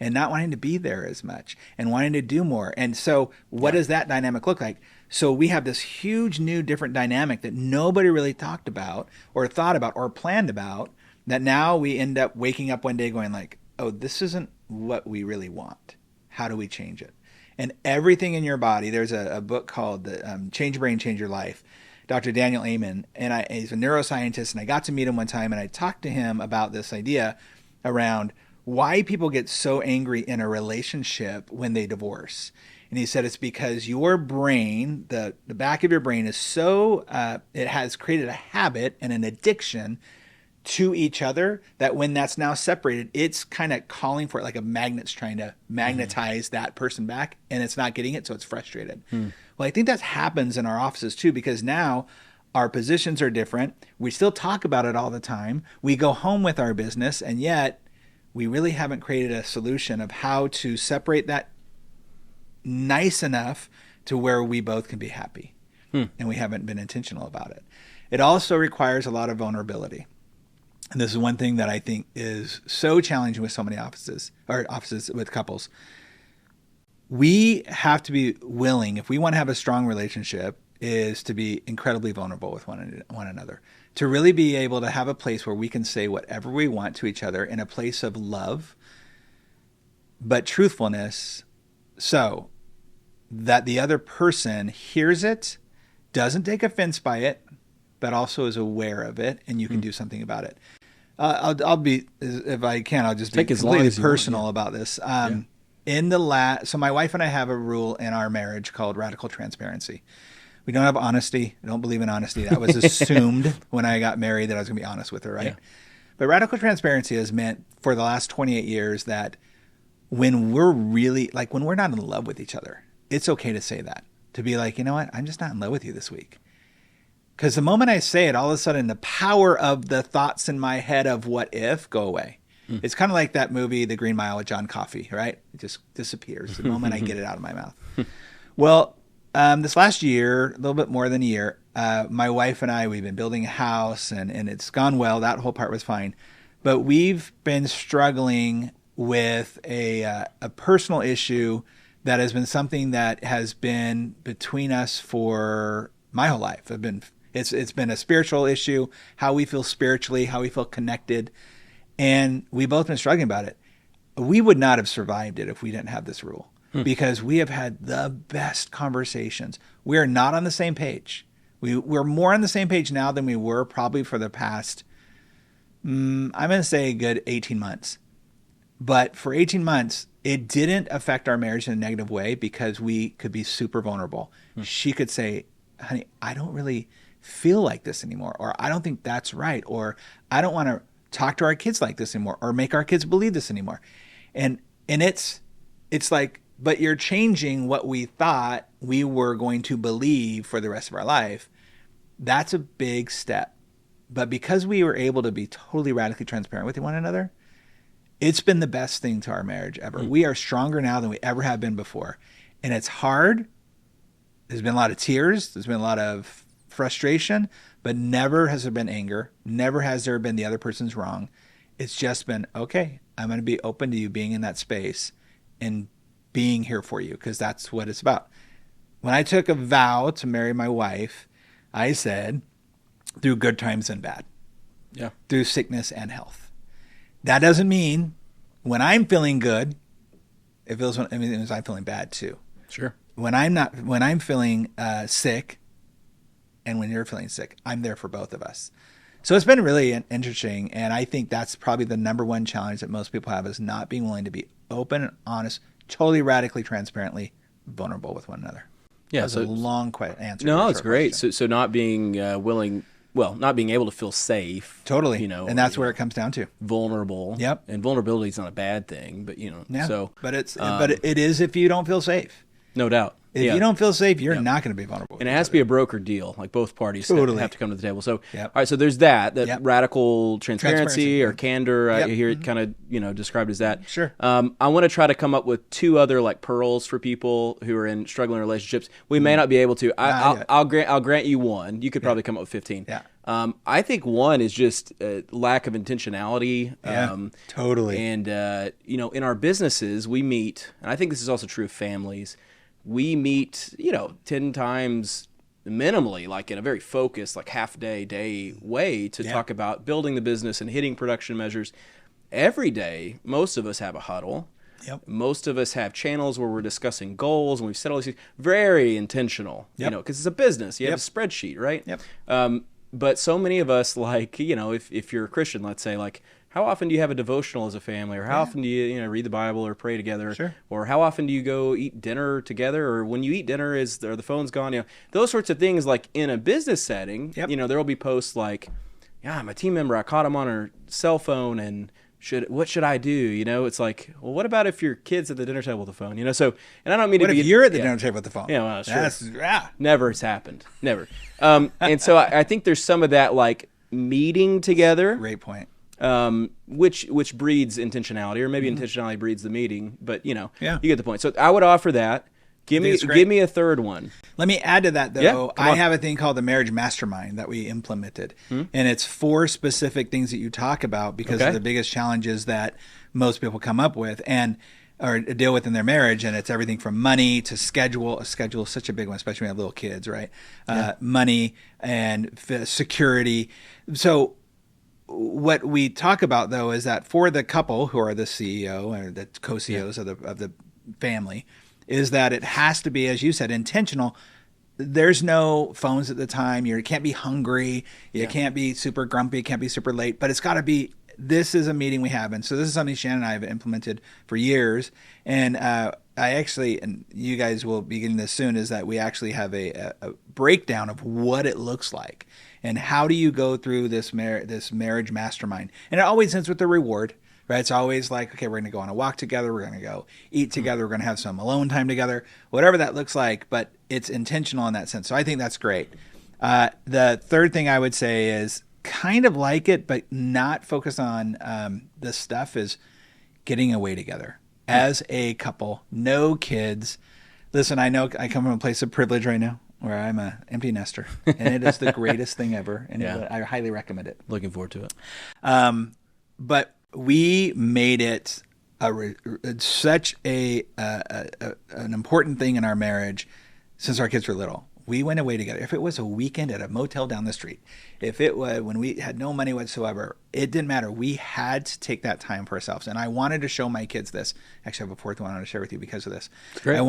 and not wanting to be there as much and wanting to do more. And so what does that dynamic look like? So we have this huge new different dynamic that nobody really talked about or thought about or planned about, that now we end up waking up one day going like, oh, this isn't what we really want. How do we change it? And everything in your body, there's a book called Change Your Brain, Change Your Life, Dr. Daniel Amen, and he's a neuroscientist, and I got to meet him one time, and I talked to him about this idea around why people get so angry in a relationship when they divorce. And he said it's because your brain, the back of your brain is so, it has created a habit and an addiction to each other that when that's now separated, it's kind of calling for it like a magnet's trying to magnetize that person back, and it's not getting it, so it's frustrated. Well, I think that happens in our offices too, because now our positions are different. We still talk about it all the time. We go home with our business, and yet we really haven't created a solution of how to separate that nice enough to where we both can be happy. And we haven't been intentional about it. It also requires a lot of vulnerability. And this is one thing that I think is so challenging with so many offices with couples. We have to be willing, if we want to have a strong relationship, is to be incredibly vulnerable with one another. To really be able to have a place where we can say whatever we want to each other in a place of love, but truthfulness, so that the other person hears it, doesn't take offense by it, but also is aware of it, and you can do something about it. I'll be, if I can, I'll just be completely personal about this. So my wife and I have a rule in our marriage called radical transparency. We don't have honesty. I don't believe in honesty. That was assumed when I got married that I was going to be honest with her, right? Yeah. But radical transparency has meant for the last 28 years that when we're really, like when we're not in love with each other, it's okay to say that. To be like, you know what? I'm just not in love with you this week. Because the moment I say it, all of a sudden the power of the thoughts in my head of what if go away. It's kind of like that movie, The Green Mile with John Coffey, right? It just disappears the moment I get it out of my mouth. Well, this last year, a little bit more than a year, my wife and I, we've been building a house and it's gone well. That whole part was fine. But we've been struggling with a personal issue that has been something that has been between us for my whole life. It's been a spiritual issue, how we feel spiritually, how we feel connected. And we've both been struggling about it. We would not have survived it if we didn't have this rule because we have had the best conversations. We are not on the same page. We're more on the same page now than we were probably for the past, I'm going to say a good 18 months. But for 18 months, it didn't affect our marriage in a negative way because we could be super vulnerable. She could say, honey, I don't really feel like this anymore, or I don't think that's right, or I don't want to talk to our kids like this anymore, or make our kids believe this anymore. And it's like, but you're changing what we thought we were going to believe for the rest of our life. That's a big step. But because we were able to be totally radically transparent with one another, it's been the best thing to our marriage ever. We are stronger now than we ever have been before. And it's hard. There's been a lot of tears. There's been a lot of frustration, but never has there been anger. Never has there been the other person's wrong. It's just been, okay, I'm going to be open to you being in that space and being here for you, because that's what it's about. When I took a vow to marry my wife, I said, through good times and bad, through sickness and health. That doesn't mean when I'm feeling good, it means I'm feeling bad too. Sure. When I'm feeling sick, and when you're feeling sick, I'm there for both of us. So it's been really interesting, and I think that's probably the number one challenge that most people have, is not being willing to be open and honest, totally radically transparently vulnerable with one another. Yeah, that's a long answer. No, it's great. So not being willing, not being able to feel safe. Totally. And that's where it comes down to. Vulnerable. Yep. And vulnerability is not a bad thing, but so. But it is if you don't feel safe. No doubt. If you don't feel safe, you're not going to be vulnerable. And it has to be a broker deal. Like both parties have to come to the table. So, all right, so there's that radical transparency or candor. You hear it kind of, described as that. Sure. I want to try to come up with two other like pearls for people who are in struggling relationships. We may not be able to. I'll grant you one. You could probably come up with 15. Yeah. I think one is just lack of intentionality. Totally. And, in our businesses, we meet, and I think this is also true of families, we meet, 10 times minimally, like in a very focused, like day way to talk about building the business and hitting production measures. Every day, most of us have a huddle. Yep. Most of us have channels where we're discussing goals and we've set all these things. Very intentional, Yep. because it's a business. You have Yep. a spreadsheet, right? Yep. But so many of us, if you're a Christian, let's say, how often do you have a devotional as a family, or how often do you, read the Bible or pray together, Sure. or how often do you go eat dinner together, or when you eat dinner, are the phone's gone? Those sorts of things. Like in a business setting, Yep. there will be posts like, "Yeah, my team member, I caught him on her cell phone, and what should I do?" It's like, well, what about if your kid's at the dinner table with the phone? So, and I don't mean What to be. if you're at the dinner table with the phone? Yeah, well, sure. Never has happened. Never. And so I think there's some of that meeting together. Great point. Which breeds intentionality, or maybe intentionality breeds the meeting, but you get the point. So I would offer that. Give me a third one. Let me add to that, though. Yeah, I have a thing called the Marriage Mastermind that we implemented. And it's 4 specific things that you talk about because of the biggest challenges that most people come up with or deal with in their marriage. And it's everything from money to schedule. A schedule is such a big one, especially when you have little kids, right? Money and security. So what we talk about, though, is that for the couple who are the CEO or the co-CEOs of the family, is that it has to be, as you said, intentional. There's no phones at the time. You can't be hungry. You can't be super grumpy. Can't be super late. But it's got to be, this is a meeting we have. And so this is something Shannon and I have implemented for years. And I actually, and you guys will be getting this soon, is that we actually have a breakdown of what it looks like. And how do you go through this marriage mastermind? And it always ends with a reward. Right? It's always like, okay, we're going to go on a walk together. We're going to go eat together. We're going to have some alone time together, whatever that looks like. But it's intentional in that sense. So I think that's great. The third thing I would say is kind of like it, but not focus on the stuff, is getting away together as a couple. No kids. Listen, I know I come from a place of privilege right now where I'm an empty nester. And it is the greatest thing ever. And I highly recommend it. Looking forward to it. But we made it such an important thing in our marriage since our kids were little. We went away together. If it was a weekend at a motel down the street, if it was when we had no money whatsoever, it didn't matter. We had to take that time for ourselves. And I wanted to show my kids this. Actually, I have a fourth one I want to share with you because of this. Great.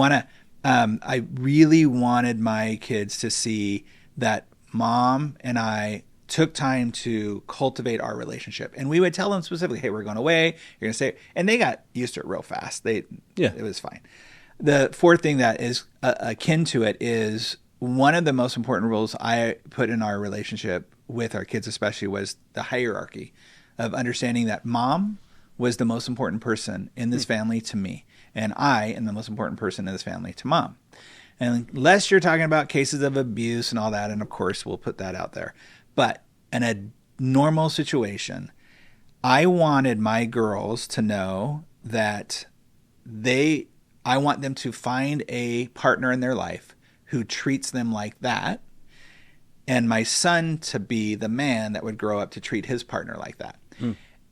I really wanted my kids to see that Mom and I took time to cultivate our relationship. And we would tell them specifically, hey, we're going away, you're going to stay. And they got used to it real fast. It was fine. The fourth thing that is akin to it is one of the most important rules I put in our relationship with our kids especially was the hierarchy of understanding that Mom was the most important person in this family to me. And I am the most important person in this family to Mom. And unless you're talking about cases of abuse and all that, and of course we'll put that out there. But in a normal situation, I wanted my girls to know that I want them to find a partner in their life who treats them like that, and my son to be the man that would grow up to treat his partner like that.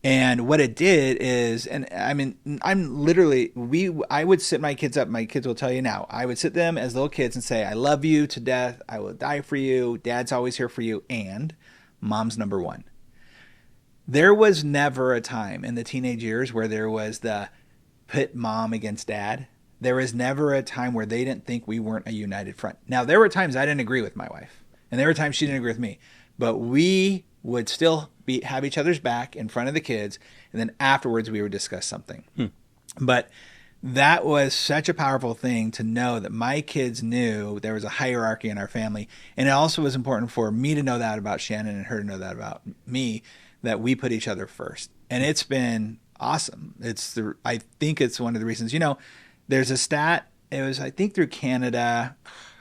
And what it did is, and I mean, I would sit my kids up. My kids will tell you now. I would sit them as little kids and say, I love you to death. I will die for you. Dad's always here for you. And Mom's number one. There was never a time in the teenage years where there was the pit Mom against Dad. There was never a time where they didn't think we weren't a united front. Now, there were times I didn't agree with my wife. And there were times she didn't agree with me. But we would still have each other's back in front of the kids, and then afterwards we would discuss something. But that was such a powerful thing to know that my kids knew there was a hierarchy in our family, and it also was important for me to know that about Shannon and her to know that about me, that we put each other first. And it's been awesome. I think it's one of the reasons, there's a stat, it was, I think through Canada,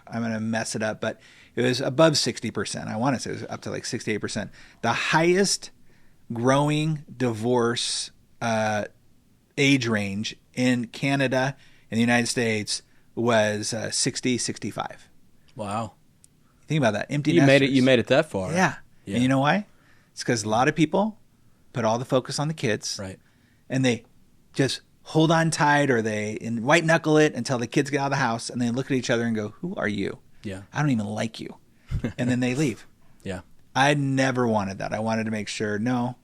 I'm going to mess it up, but it was above 60%. I want to say it was up to like 68%. The highest growing divorce age range in Canada and the United States was 60, 65. Wow. Think about that. Empty nesters. You made it that far. Yeah. And you know why? It's because a lot of people put all the focus on the kids. Right. And they just hold on tight, or they white knuckle it until the kids get out of the house, and they look at each other and go, who are you? Yeah. I don't even like you. And then they leave. Yeah. I never wanted that. I wanted to make sure, no,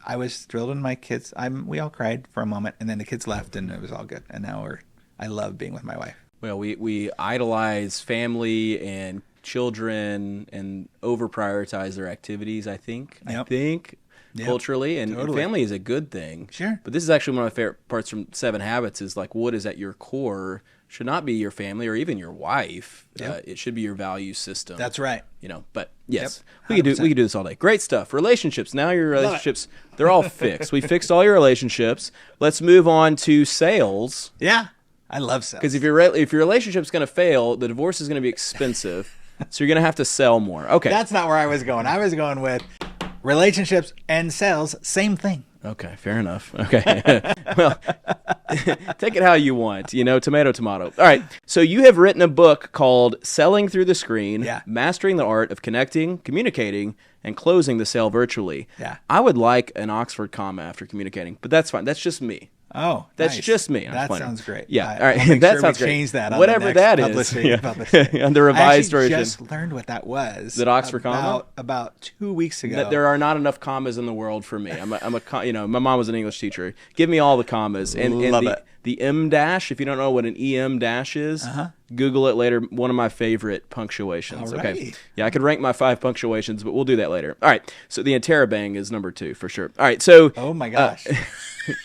I was thrilled when my kids. We all cried for a moment, and then the kids left, and it was all good. And now I love being with my wife. Well, we idolize family and children and over prioritize their activities. I think. Culturally, and family is a good thing. Sure. But this is actually one of my favorite parts from 7 Habits is like what is at your core should not be your family or even your wife. It should be your value system. That's right. But yes, we could do this all day. Great stuff. Relationships. Now your relationships, they're all fixed. We fixed all your relationships. Let's move on to sales. Yeah. I love sales. Because if your relationship's going to fail, the divorce is going to be expensive. So you're going to have to sell more. Okay. That's not where I was going. I was going with relationships and sales, same thing. Okay, fair enough. Okay. Well, take it how you want, tomato, tomato. All right. So you have written a book called Selling Through the Screen, Mastering the Art of Connecting, Communicating, and Closing the Sale Virtually. Yeah. I would like an Oxford comma after communicating, but that's fine. That's just me. Oh, that's nice. Just me. That sounds great. Yeah. All right. That that sounds great. Change that. On whatever the that next is. On the revised version. I just learned what that was. That Oxford comma? About 2 weeks ago. That there are not enough commas in the world for me. My mom was an English teacher. Give me all the commas. And Love it. The M dash. If you don't know what an EM dash is, Google it later. One of my favorite punctuations. All right. Okay. Yeah, I could rank my 5 punctuations, but we'll do that later. All right. So the interrobang is number 2 for sure. All right. So. Oh my gosh.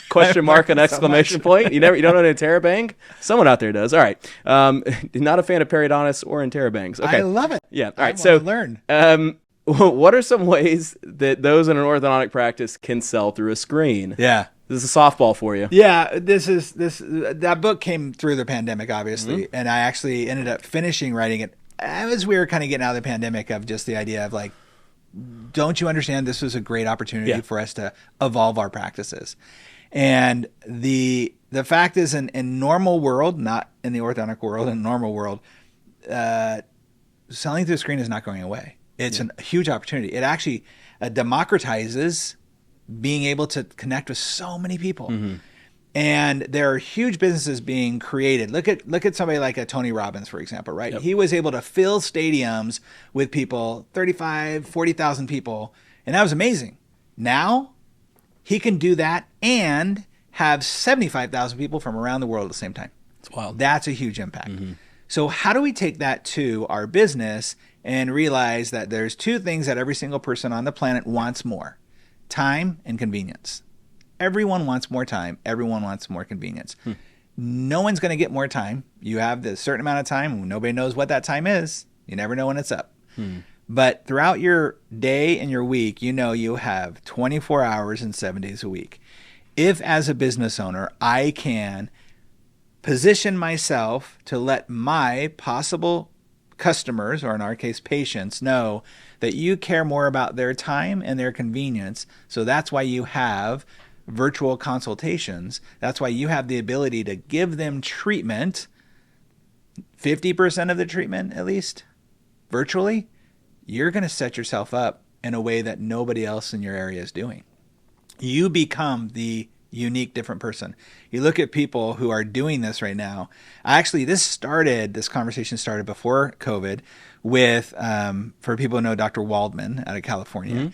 Question mark and exclamation point. You don't know what an interrobang? Someone out there does. All right. Not a fan of periodontists or interrobangs. Okay. I love it. Yeah. All right. So learn. What are some ways that those in an orthodontic practice can sell through a screen? Yeah. This is a softball for you. Yeah, that book came through the pandemic, obviously, and I actually ended up finishing writing it as we were kind of getting out of the pandemic, of just the idea of like, don't you understand this was a great opportunity for us to evolve our practices? And the fact is, in normal world, not in the orthodontic world, in normal world, selling through the screen is not going away. It's a huge opportunity. It actually democratizes being able to connect with so many people. And there are huge businesses being created. Look at somebody like a Tony Robbins, for example, right? Yep. He was able to fill stadiums with people, 35, 40,000 people, and that was amazing. Now he can do that and have 75,000 people from around the world at the same time. It's wild. That's a huge impact. So how do we take that to our business and realize that there's 2 things that every single person on the planet wants more? Time and convenience. Everyone wants more time. Everyone wants more convenience. No one's going to get more time. You have this certain amount of time. Nobody knows what that time is. You never know when it's up. But throughout your day and your week, you have 24 hours and 7 days a week. If as a business owner, I can position myself to let my possible customers, or in our case, patients, know that you care more about their time and their convenience. So that's why you have virtual consultations. That's why you have the ability to give them treatment, 50% of the treatment at least, virtually. You're going to set yourself up in a way that nobody else in your area is doing. You become the unique, different person. You look at people who are doing this right now. Actually, this conversation started before COVID with, for people who know Dr. Waldman out of California,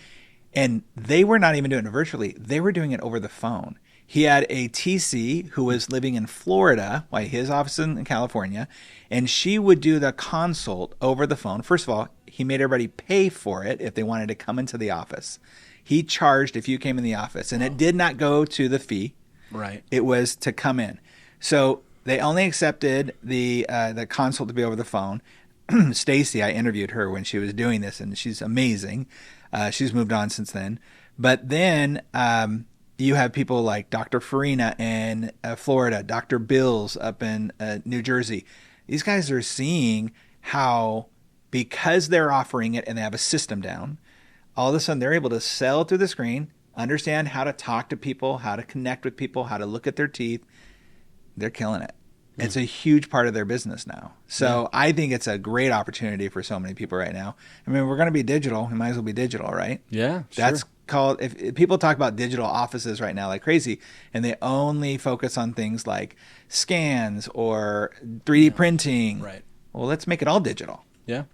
and they were not even doing it virtually. They were doing it over the phone. He had a TC who was living in Florida, like his office in California, and she would do the consult over the phone. First of all, he made everybody pay for it if they wanted to come into the office. He charged if you came in the office, and it did not go to the fee. Right. It was to come in. So they only accepted the consult to be over the phone. Stacy, I interviewed her when she was doing this, and she's amazing. She's moved on since then. But then you have people like Dr. Farina in Florida, Dr. Bills up in New Jersey. These guys are seeing how, because they're offering it and they have a system down, all of a sudden they're able to sell through the screen, understand how to talk to people, how to connect with people, how to look at their teeth. They're killing it. It's a huge part of their business now. So I think it's a great opportunity for so many people right now. I mean, we're going to be digital. We might as well be digital, right? Yeah, That's called, if people talk about digital offices right now like crazy, and they only focus on things like scans or 3D printing. Right. Well, let's make it all digital. Yeah.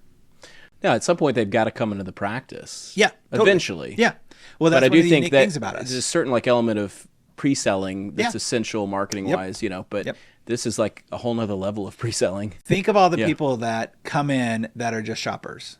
Yeah, at some point they've got to come into the practice. Yeah. Totally. Eventually. Yeah. Well, that's but I one do of the think unique that things about us. there's a certain like element of pre-selling that's essential marketing wise, you know, but this is like a whole nother level of pre-selling. Think of all the people that come in that are just shoppers.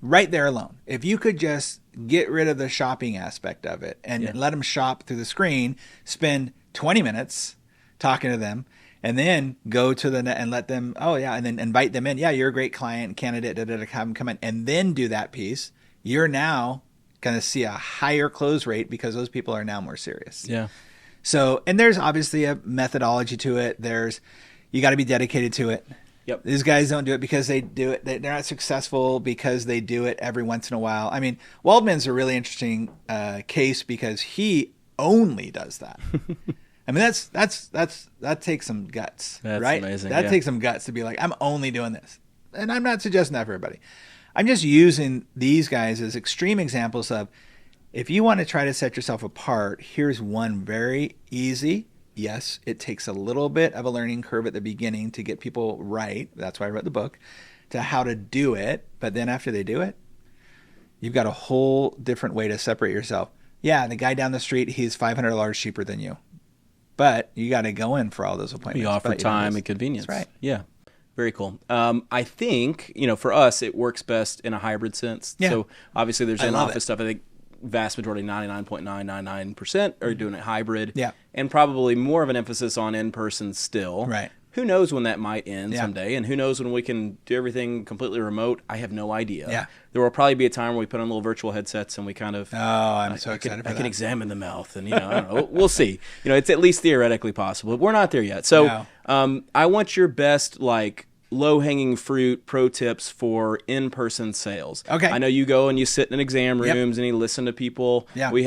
Right there alone. If you could just get rid of the shopping aspect of it and let them shop through the screen, spend 20 minutes talking to them, and then go to the net and let them, and then invite them in. Yeah, you're a great client, candidate, have them come in, and then do that piece. You're now going to see a higher close rate because those people are now more serious. Yeah. So, and there's obviously a methodology to it. You got to be dedicated to it. Yep. These guys don't do it because they do it. They're not successful because they do it every once in a while. I mean, Waldman's a really interesting case because he only does that. I mean, that takes some guts, That's right? amazing. That takes some guts to be like, I'm only doing this. And I'm not suggesting that for everybody. I'm just using these guys as extreme examples of, if you want to try to set yourself apart, here's one very easy. Yes, it takes a little bit of a learning curve at the beginning to get people right. That's why I wrote the book, to how to do it. But then after they do it, you've got a whole different way to separate yourself. Yeah, the guy down the street, he's $500 cheaper than you. But you got to go in for all those appointments. We offer time and convenience. That's right. Yeah. Very cool. I think, for us, it works best in a hybrid sense. Yeah. So obviously there's in-office stuff. I think vast majority, 99.999% are doing it hybrid. Yeah. And probably more of an emphasis on in-person still. Right. Who knows when that might end someday, and who knows when we can do everything completely remote. I have no idea. Yeah. There will probably be a time where we put on little virtual headsets and we kind of... Oh, I'm so excited for that. I can examine the mouth, and, I don't know. We'll see. It's at least theoretically possible. We're not there yet. So I want your best, low-hanging fruit pro tips for in-person sales. Okay. I know you go and you sit in exam rooms and you listen to people. Yeah. We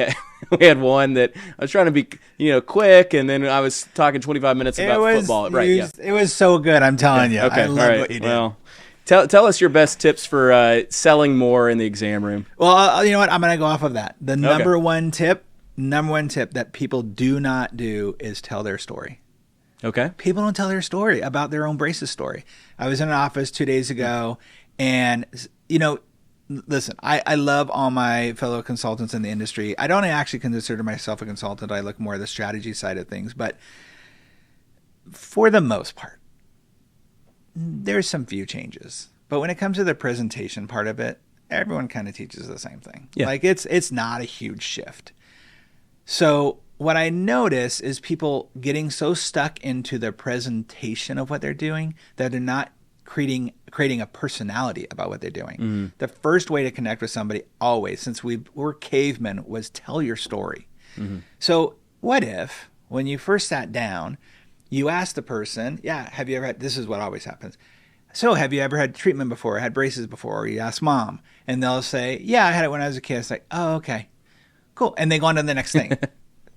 had one that I was trying to be, quick, and then I was talking 25 minutes about football. Right. It was so good, I'm telling you. Okay. I love what you did. Well, tell us your best tips for selling more in the exam room. Well, you know what? I'm going to go off of that. The number one tip that people do not do is tell their story. Okay. People don't tell their story about their own braces story. I was in an office 2 days ago, and, listen, I love all my fellow consultants in the industry. I don't actually consider myself a consultant. I look more at the strategy side of things. But for the most part, there's some few changes. But when it comes to the presentation part of it, everyone kind of teaches the same thing. Yeah. It's not a huge shift. So what I notice is people getting so stuck into the presentation of what they're doing that they're not creating a personality about what they're doing. Mm-hmm. The first way to connect with somebody always, since we're cavemen, was tell your story. Mm-hmm. So what if, when you first sat down, you asked the person, have you ever had, this is what always happens. So have you ever had treatment before, had braces before? Or you ask mom, and they'll say, I had it when I was a kid. It's like, oh, okay, cool. And they go on to the next thing.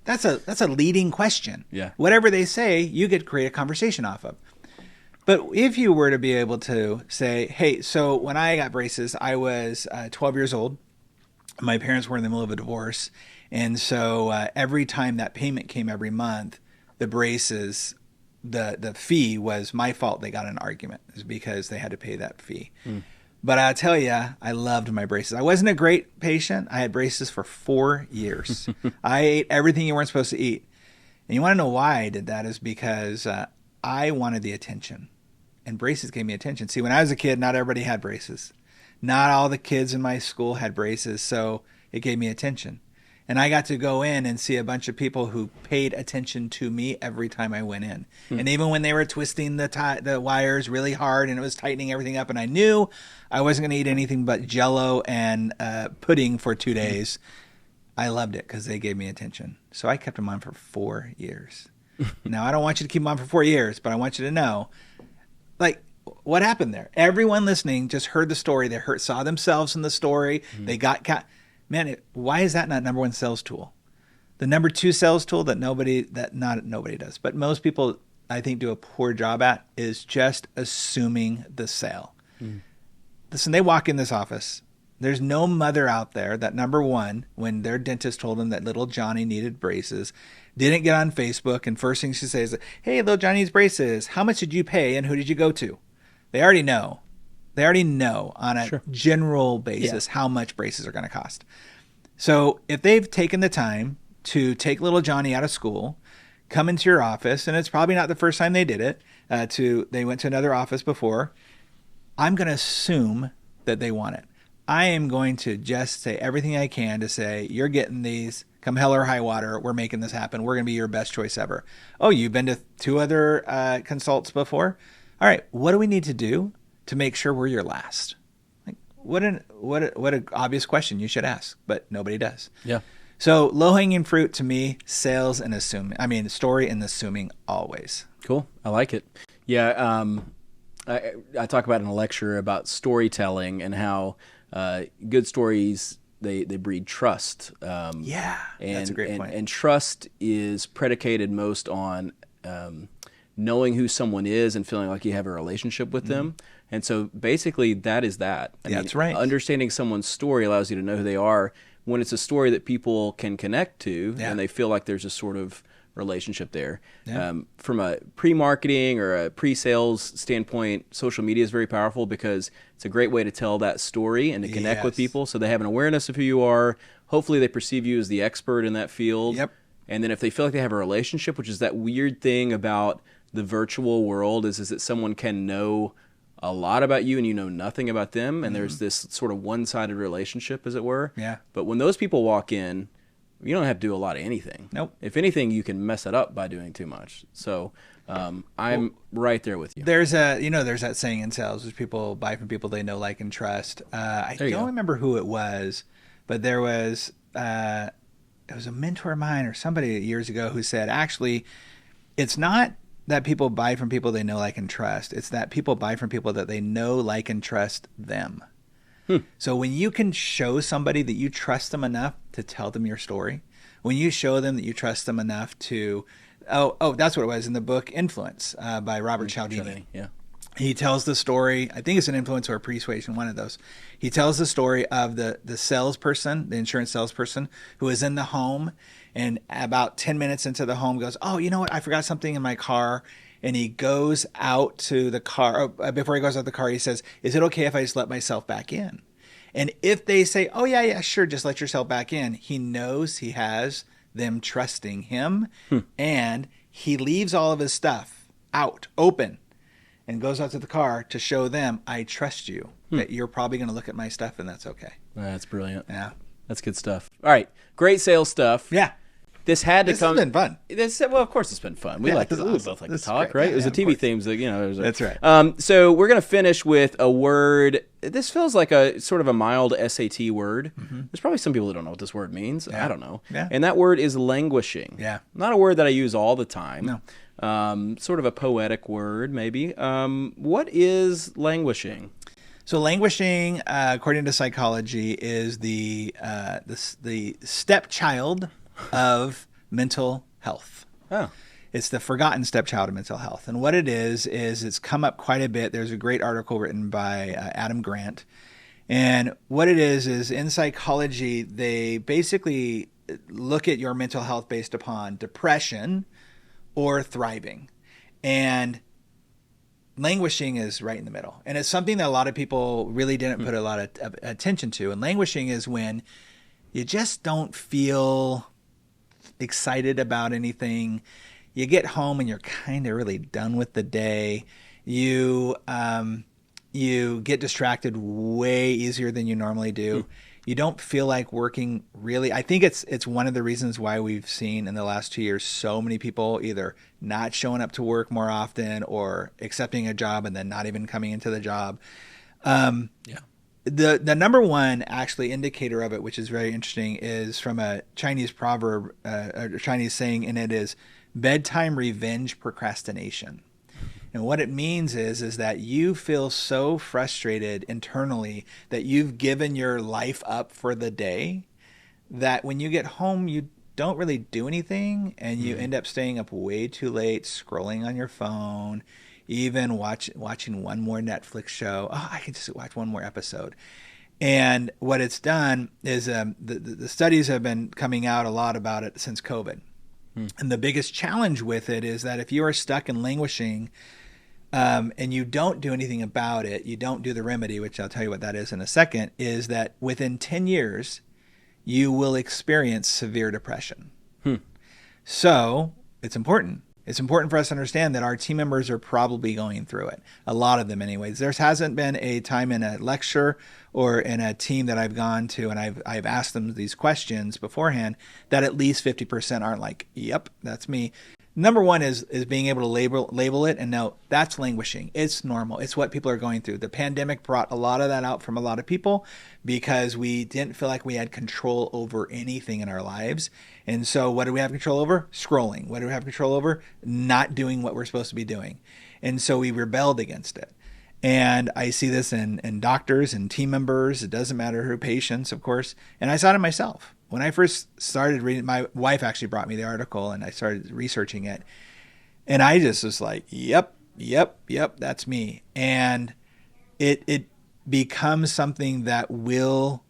That's a leading question. Yeah. Whatever they say, you get to create a conversation off of. But if you were to be able to say, hey, so when I got braces, I was 12 years old. My parents were in the middle of a divorce. And so every time that payment came every month, the braces, the fee was my fault. They got in an argument. It was because they had to pay that fee. Mm. But I'll tell you, I loved my braces. I wasn't a great patient. I had braces for 4 years. I ate everything you weren't supposed to eat. And you want to know why I did that is because I wanted the attention. And braces gave me attention. See, when I was a kid, not everybody had braces. Not all the kids in my school had braces, so it gave me attention. And I got to go in and see a bunch of people who paid attention to me every time I went in. Hmm. And even when they were twisting the wires really hard and it was tightening everything up, and I knew I wasn't going to eat anything but Jell-O and pudding for 2 days, I loved it because they gave me attention. So I kept them on for 4 years. Now, I don't want you to keep them on for 4 years, but I want you to know, what happened there? Everyone listening just heard the story. They saw themselves in the story. Mm-hmm. They got... Man, why is that not number one sales tool? The number two sales tool that nobody does, but most people, I think, do a poor job at is just assuming the sale. Mm. Listen, they walk in this office. There's no mother out there that, number one, when their dentist told them that little Johnny needed braces, didn't get on Facebook, and first thing she says is, hey, little Johnny needs braces. How much did you pay and who did you go to? They already know. They already know on a general basis how much braces are going to cost. So if they've taken the time to take little Johnny out of school, come into your office, and it's probably not the first time they did it, they went to another office before, I'm going to assume that they want it. I am going to just say everything I can to say, you're getting these, come hell or high water, we're making this happen. We're going to be your best choice ever. Oh, you've been to 2 other consults before? All right, what do we need to do to make sure we're your last? Like, what an obvious question you should ask, but nobody does. Yeah. So low-hanging fruit to me, sales and story and assuming always. Cool. I like it. Yeah. I talk about in a lecture about storytelling and how good stories, they breed trust. That's a great point. And trust is predicated most on knowing who someone is and feeling like you have a relationship with them. And so basically that is that. I mean, that's right. Understanding someone's story allows you to know who they are when it's a story that people can connect to and they feel like there's a sort of relationship there. Yeah. From a pre-marketing or a pre-sales standpoint, social media is very powerful because it's a great way to tell that story and to connect with people so they have an awareness of who you are. Hopefully they perceive you as the expert in that field. Yep. And then if they feel like they have a relationship, which is that weird thing about the virtual world, is that someone can know a lot about you and you know nothing about them, and there's this sort of one-sided relationship, as it were. Yeah. But when those people walk in, you don't have to do a lot of anything. Nope. If anything, you can mess it up by doing too much. So I'm right there with you. There's that saying in sales, is people buy from people they know, like, and trust. I don't remember who it was, but there was it was a mentor of mine or somebody years ago who said, actually, it's not that people buy from people they know, like, and trust. It's that people buy from people that they know, like, and trust them. So when you can show somebody that you trust them enough to tell them your story, when you show them that you trust them enough to, that's what it was in the book Influence by Robert Cialdini. Yeah. He tells the story, I think it's an influence or a persuasion, one of those. He tells the story of the salesperson, the insurance salesperson, who is in the home, and about 10 minutes into the home goes, oh, you know what? I forgot something in my car. And he goes out to the car. Before he goes out the car, he says, is it okay if I just let myself back in? And if they say, oh, yeah, sure, just let yourself back in, he knows he has them trusting him. And he leaves all of his stuff out, open, and goes out to the car to show them, I trust you, that you're probably going to look at my stuff, and that's okay. That's brilliant. Yeah. That's good stuff. All right. Great sales stuff. Yeah. This had to come. This has been fun. Well, of course it's been fun. We both like to talk, right? Yeah, it was a TV theme, so That's right. So we're gonna finish with a word. This feels like a sort of a mild SAT word. There's probably some people that don't know what this word means. Yeah. I don't know. Yeah. And that word is languishing. Yeah. Not a word that I use all the time. No. Sort of a poetic word, maybe. What is languishing? So languishing, according to psychology, is the stepchild of mental health. Oh. It's the forgotten stepchild of mental health. And what it is it's come up quite a bit. There's a great article written by Adam Grant. And what it is in psychology, they basically look at your mental health based upon depression or thriving. And languishing is right in the middle. And it's something that a lot of people really didn't put a lot of attention to. And languishing is when you just don't feel excited about anything. You get home and you're kind of really done with the day. You get distracted way easier than you normally do. You don't feel like working really. I think it's one of the reasons why we've seen in the last 2 years so many people either not showing up to work more often or accepting a job and then not even coming into the job. The number one actually indicator of it, which is very interesting, is from a Chinese proverb, a Chinese saying, and it is bedtime revenge procrastination. And what it means is that you feel so frustrated internally that you've given your life up for the day that when you get home, you don't really do anything and you end up staying up way too late, scrolling on your phone, even watching one more Netflix show. Oh, I can just watch one more episode. And what it's done is the studies have been coming out a lot about it since COVID. And the biggest challenge with it is that if you are stuck in languishing and you don't do anything about it, you don't do the remedy, which I'll tell you what that is in a second, is that within 10 years, you will experience severe depression. So it's important. It's important for us to understand that our team members are probably going through it. A lot of them anyways. There hasn't been a time in a lecture or in a team that I've gone to and I've asked them these questions beforehand that at least 50% aren't like, yep, that's me. Number one is being able to label it and know that's languishing. It's normal. It's what people are going through. The pandemic brought a lot of that out from a lot of people because we didn't feel like we had control over anything in our lives. And so what do we have control over? Scrolling. What do we have control over? Not doing what we're supposed to be doing. And so we rebelled against it. And I see this in doctors and team members. It doesn't matter who, patients, of course. And I saw it in myself. When I first started reading, my wife actually brought me the article and I started researching it. And I just was like, yep, that's me. And it becomes something that will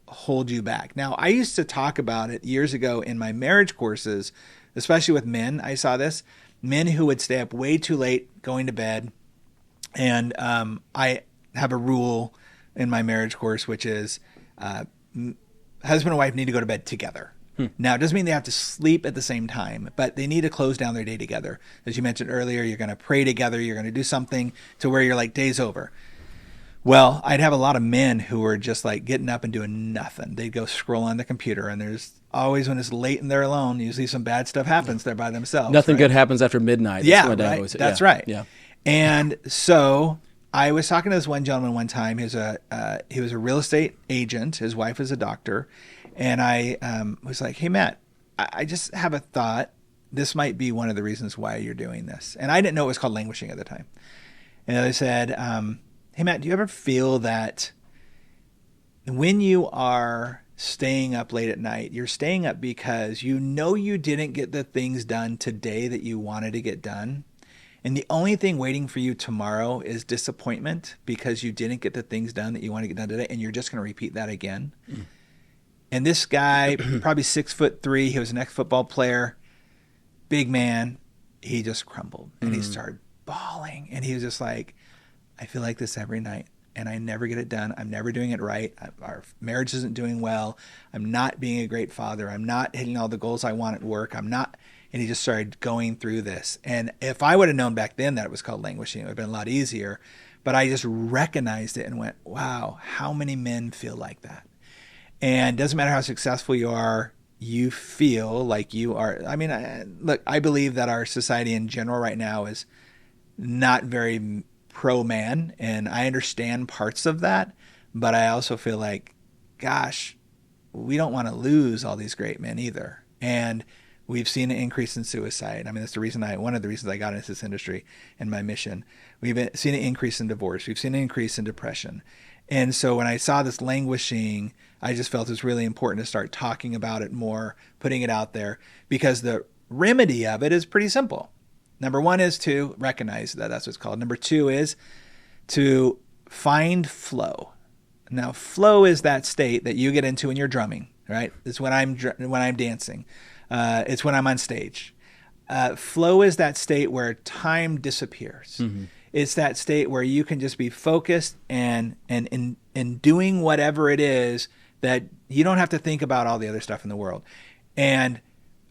hold you back. Now, I used to talk about it years ago in my marriage courses, especially with men. I saw this. Men who would stay up way too late going to bed. And I have a rule in my marriage course, which is husband and wife need to go to bed together. Now, it doesn't mean they have to sleep at the same time, but they need to close down their day together. As you mentioned earlier, you're going to pray together. You're going to do something to where you're like, day's over. Well, I'd have a lot of men who were just like getting up and doing nothing. They'd go scroll on the computer, and there's always, when it's late and they're alone, usually some bad stuff happens there by themselves. Nothing good happens after midnight. That's That's right. Yeah. And so I was talking to this one gentleman one time. He was a real estate agent. His wife is a doctor. And I was like, hey, Matt, I just have a thought. This might be one of the reasons why you're doing this. And I didn't know it was called languishing at the time. And I said, hey, Matt, do you ever feel that when you are staying up late at night, you're staying up because you know you didn't get the things done today that you wanted to get done? And the only thing waiting for you tomorrow is disappointment because you didn't get the things done that you want to get done today, and you're just going to repeat that again. And this guy, probably 6'3", he was an ex-football player, big man. He just crumbled, and he started bawling. And he was just like, I feel like this every night, and I never get it done. I'm never doing it right. Our marriage isn't doing well. I'm not being a great father. I'm not hitting all the goals I want at work. I'm not. And he just started going through this. And if I would have known back then that it was called languishing, it would have been a lot easier. But I just recognized it and went, wow, how many men feel like that? And it doesn't matter how successful you are, you feel like you are. I mean, look, I believe that our society in general right now is not very pro-man. And I understand parts of that. But I also feel like, gosh, we don't want to lose all these great men either. And we've seen an increase in suicide. I mean, that's one of the reasons I got into this industry and my mission. We've seen an increase in divorce. We've seen an increase in depression. And so when I saw this languishing, I just felt it was really important to start talking about it more, putting it out there, because the remedy of it is pretty simple. Number one is to recognize that that's what it's called. Number two is to find flow. Now, flow is that state that you get into when you're drumming, right? It's when I'm dancing. It's when I'm on stage. Flow is that state where time disappears. Mm-hmm. It's that state where you can just be focused and doing whatever it is that you don't have to think about all the other stuff in the world. And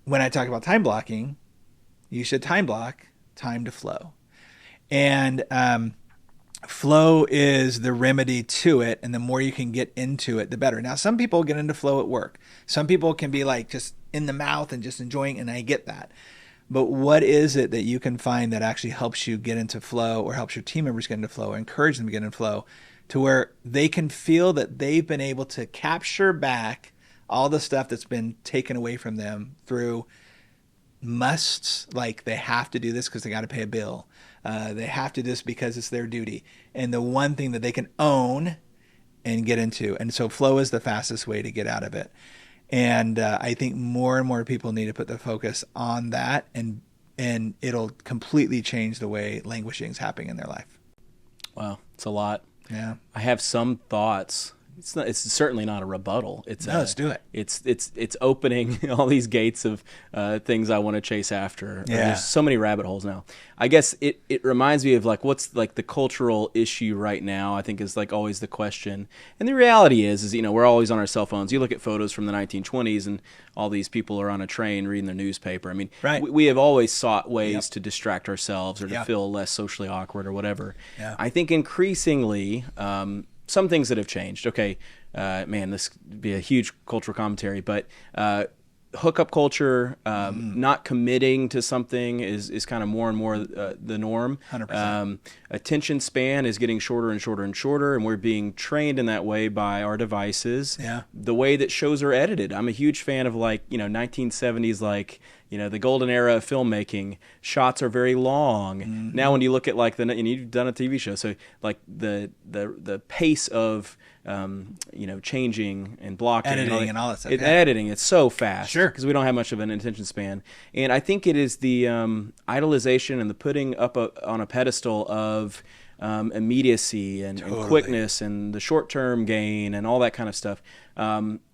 when I talk about time blocking, you should time block time to flow. And flow is the remedy to it. And the more you can get into it, the better. Now, some people get into flow at work. Some people can be like just in the mouth and just enjoying it, and I get that. But what is it that you can find that actually helps you get into flow, or helps your team members get into flow, or encourage them to get into flow, to where they can feel that they've been able to capture back all the stuff that's been taken away from them through musts, like they have to do this because they got to pay a bill. They have to do this because it's their duty. And the one thing that they can own and get into. And so flow is the fastest way to get out of it. And I think more and more people need to put the focus on that, and it'll completely change the way languishing is happening in their life. Wow, it's a lot. Yeah. I have some thoughts It's certainly not a rebuttal. Let's do it. It's opening all these gates of things I want to chase after. Yeah. There's so many rabbit holes now. I guess it reminds me of like what's like the cultural issue right now. I think is like always the question. And the reality is we're always on our cell phones. You look at photos from the 1920s, and all these people are on a train reading their newspaper. I mean, right. we have always sought ways to distract ourselves or to feel less socially awkward or whatever. Yeah. I think increasingly. Some things that have changed. Okay, man, this could be a huge cultural commentary, but hookup culture, not committing to something is kind of more and more the norm. 100%. Attention span is getting shorter and shorter and shorter, and we're being trained in that way by our devices. Yeah. The way that shows are edited. I'm a huge fan of 1970s the golden era of filmmaking. Shots are very long. Mm-hmm. Now when you look at and you've done a TV show, so like the pace of changing and blocking, editing and all that stuff. Editing, it's so fast. Sure. Because we don't have much of an attention span. And I think it is the idolization and the putting up on a pedestal of immediacy and quickness and the short-term gain and all that kind of stuff.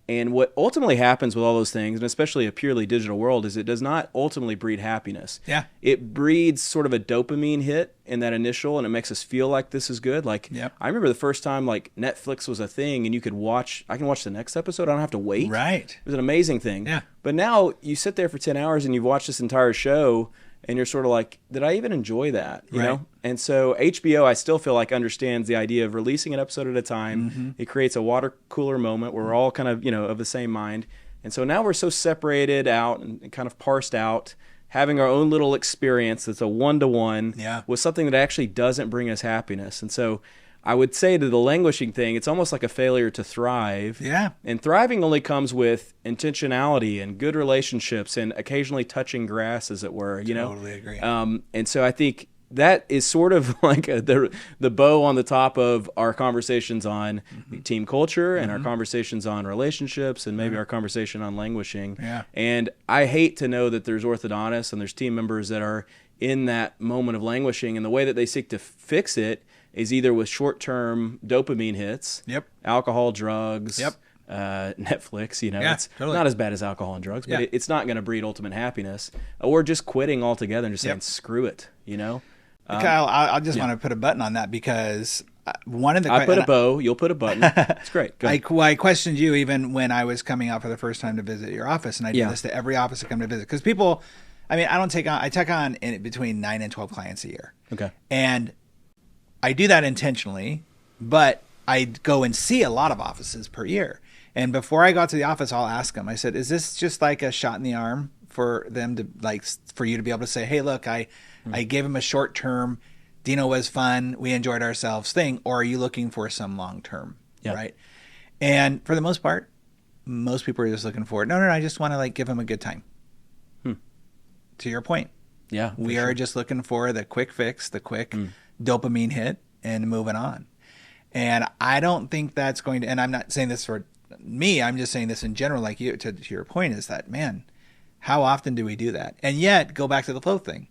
And what ultimately happens with all those things, and especially a purely digital world, is it does not ultimately breed happiness. Yeah. It breeds sort of a dopamine hit in that initial, and it makes us feel like this is good. I remember the first time Netflix was a thing, and I can watch the next episode. I don't have to wait. Right. It was an amazing thing. Yeah. But now you sit there for 10 hours and you've watched this entire show, and you're sort of like, did I even enjoy that? You know? And so HBO, I still feel like understands the idea of releasing an episode at a time. Mm-hmm. It creates a water cooler moment where we're all kind of, of the same mind. And so now we're so separated out and kind of parsed out, having our own little experience that's a one-to-one with something that actually doesn't bring us happiness. And so I would say to the languishing thing, it's almost like a failure to thrive. Yeah. And thriving only comes with intentionality and good relationships and occasionally touching grass, as it were. Totally agree. And so I think that is sort of like the bow on the top of our conversations on team culture and our conversations on relationships and maybe our conversation on languishing. Yeah. And I hate to know that there's orthodontists and there's team members that are in that moment of languishing, and the way that they seek to fix it is either with short-term dopamine hits, alcohol, drugs, Netflix, it's totally. not as bad as alcohol and drugs, but it's not going to breed ultimate happiness, or just quitting altogether and just saying, screw it, Kyle, I just want to put a button on that because one of the... I put a bow, you'll put a button. It's great. Go ahead. I questioned you even when I was coming out for the first time to visit your office, and I do this to every office I come to visit, because people, I take on in between 9 and 12 clients a year. Okay. And I do that intentionally, but I go and see a lot of offices per year. And before I got to the office, I'll ask them. I said, "Is this just like a shot in the arm for them to for you to be able to say, hey, look, I gave him a short term, Dino was fun, we enjoyed ourselves thing, or are you looking for some long term?" Right? And for the most part, most people are just looking for it. No, I just want to give him a good time. To your point, we are just looking for the quick fix, the quick dopamine hit, and moving on. And I don't think that's going to, and I'm not saying this for me, I'm just saying this in general, like you, to your point, is that, man, how often do we do that? And yet, go back to the flow thing.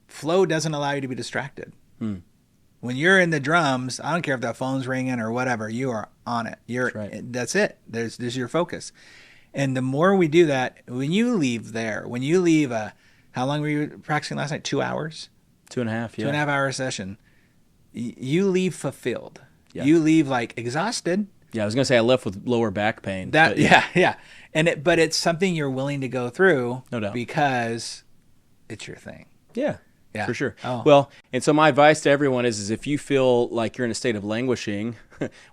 Flow doesn't allow you to be distracted. When you're in the drums, I don't care if the phone's ringing or whatever, you are on it. That's it. There's your focus. And the more we do that, when you leave, how long were you practicing last night? 2 hours? 2.5, 2.5 hour session. You leave fulfilled. You leave exhausted. Yeah, I was going to say I left with lower back pain. But it's something you're willing to go through, no doubt, because it's your thing. Yeah, for sure. Oh. Well, and so my advice to everyone is if you feel like you're in a state of languishing,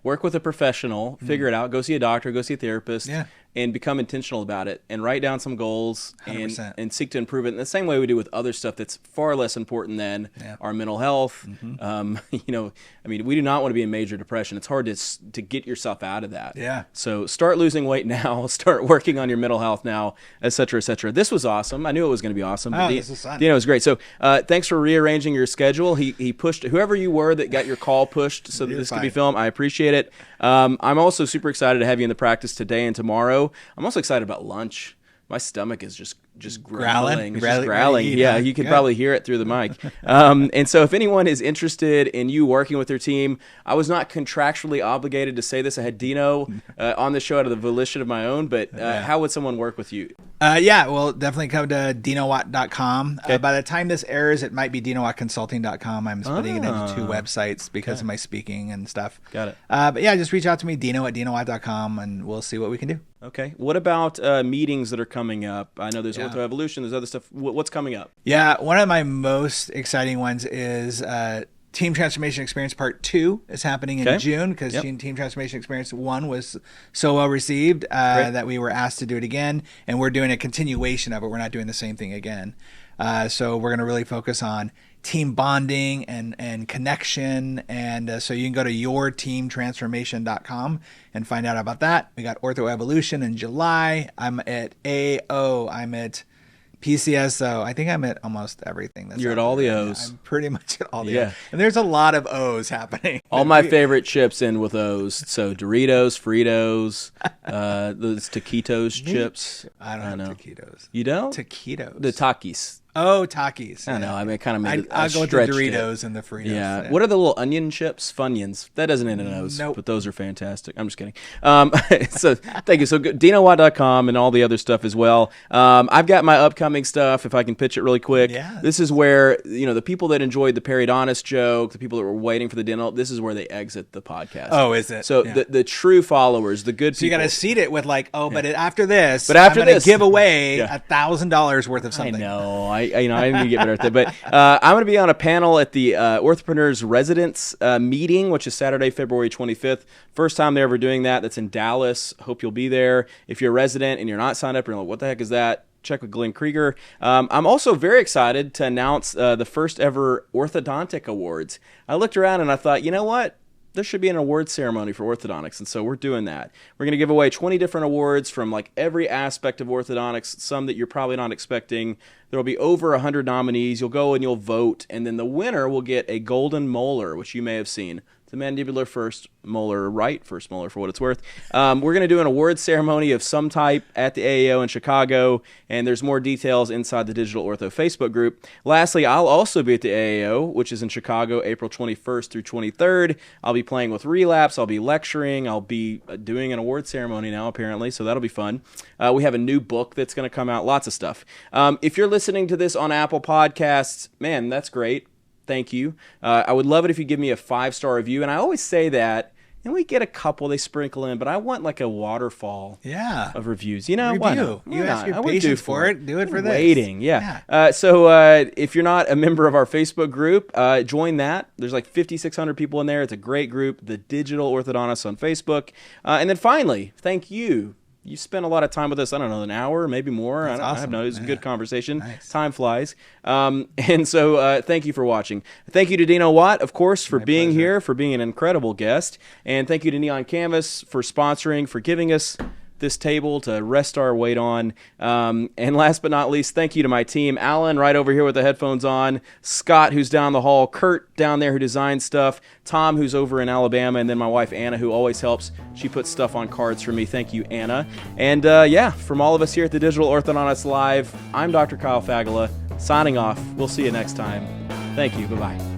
work with a professional, figure it out, go see a doctor, go see a therapist, and become intentional about it, and write down some goals and seek to improve it in the same way we do with other stuff that's far less important than our mental health. We do not want to be in major depression. It's hard to get yourself out of that. Yeah. So start losing weight now, start working on your mental health now, et cetera, et cetera. This was awesome. I knew it was going to be awesome. This is fun. Dino was great. So thanks for rearranging your schedule. He pushed whoever you were that got your call pushed so that this could be filmed. I appreciate it. I'm also super excited to have you in the practice today and tomorrow. I'm also excited about lunch. My stomach is just growling. It's just growling. Yeah, you could probably hear it through the mic. And so if anyone is interested in you working with their team, I was not contractually obligated to say this. I had Dino on the show out of the volition of my own, but how would someone work with you? Well, definitely come to dinowatt.com. Okay. By the time this airs, it might be dinowattconsulting.com. I'm splitting it into 2 websites because of my speaking and stuff. Got it. But yeah, just reach out to me, dino@dinowatt.com, and we'll see what we can do. Okay. What about meetings that are coming up? I know there's Ortho Evolution. There's other stuff. What's coming up? Yeah, one of my most exciting ones is Team Transformation Experience Part 2 is happening in June because Team Transformation Experience 1 was so well received that we were asked to do it again, and we're doing a continuation of it. We're not doing the same thing again. So we're going to really focus on team bonding and connection, and so you can go to yourteamtransformation.com and find out about that. We got Ortho Evolution in July. I'm at AO. I'm at PCSO. I think I'm at almost everything. You're at all the O's. I'm pretty much at all the O's. And there's a lot of O's happening. All my favorite chips end with O's. So Doritos, Fritos, those taquitos chips. I don't know taquitos. You don't? Taquitos. The Takis. Oh, Takis. I know. I mean, it kind of made it. I'll go with the Doritos and the Fritos. Yeah. What are the little onion chips? Funyuns. That doesn't end in O's. Nope. But those are fantastic. I'm just kidding. So thank you. So DinoWatt.com and all the other stuff as well. I've got my upcoming stuff. If I can pitch it really quick. Yeah. This is where, the people that enjoyed the periodontist joke, the people that were waiting for the dental, this is where they exit the podcast. Oh, is it? So the true followers, the good people. So you got to seed it with but after this, I'm going to give away $1,000 worth of something. I know. I need to get better at that. But I'm going to be on a panel at the Orthopreneurs Residence meeting, which is Saturday, February 25th. First time they're ever doing that. That's in Dallas. Hope you'll be there. If you're a resident and you're not signed up, you're like, what the heck is that? Check with Glenn Krieger. I'm also very excited to announce the first ever Orthodontic Awards. I looked around and I thought, you know what? There should be an award ceremony for orthodontics, and so we're doing that. We're going to give away 20 different awards from like every aspect of orthodontics, some that you're probably not expecting. There will be over 100 nominees. You'll go and you'll vote, and then the winner will get a golden molar, which you may have seen. The mandibular first molar, first molar for what it's worth. We're going to do an award ceremony of some type at the AAO in Chicago, and there's more details inside the Digital Ortho Facebook group. Lastly, I'll also be at the AAO, which is in Chicago, April 21st through 23rd. I'll be playing with Relapse. I'll be lecturing. I'll be doing an award ceremony now, apparently, so that'll be fun. We have a new book that's going to come out, lots of stuff. If you're listening to this on Apple Podcasts, man, that's great. Thank you. I would love it if you give me a 5-star review. And I always say that, and we get a couple, they sprinkle in, but I want like a waterfall of reviews. Why not? You ask your patience for it. Do it for this. Waiting, yeah. So if you're not a member of our Facebook group, join that. There's like 5,600 people in there. It's a great group, the Digital Orthodontists on Facebook. And then finally, thank you. You spent a lot of time with us, I don't know, an hour, maybe more. That's awesome. I have no, it was a good conversation. Nice. Time flies. And so thank you for watching. Thank you to Dino Watt, of course, for being here, for being an incredible guest. And thank you to Neon Canvas for sponsoring, for giving us this table to rest our weight on. And last but not least, thank you to my team. Alan, right over here with the headphones on. Scott, who's down the hall. Kurt, down there, who designs stuff. Tom, who's over in Alabama. And then my wife, Anna, who always helps. She puts stuff on cards for me. Thank you, Anna. And from all of us here at the Digital Orthodontists Live, I'm Dr. Kyle Fagala, signing off. We'll see you next time. Thank you. Bye-bye.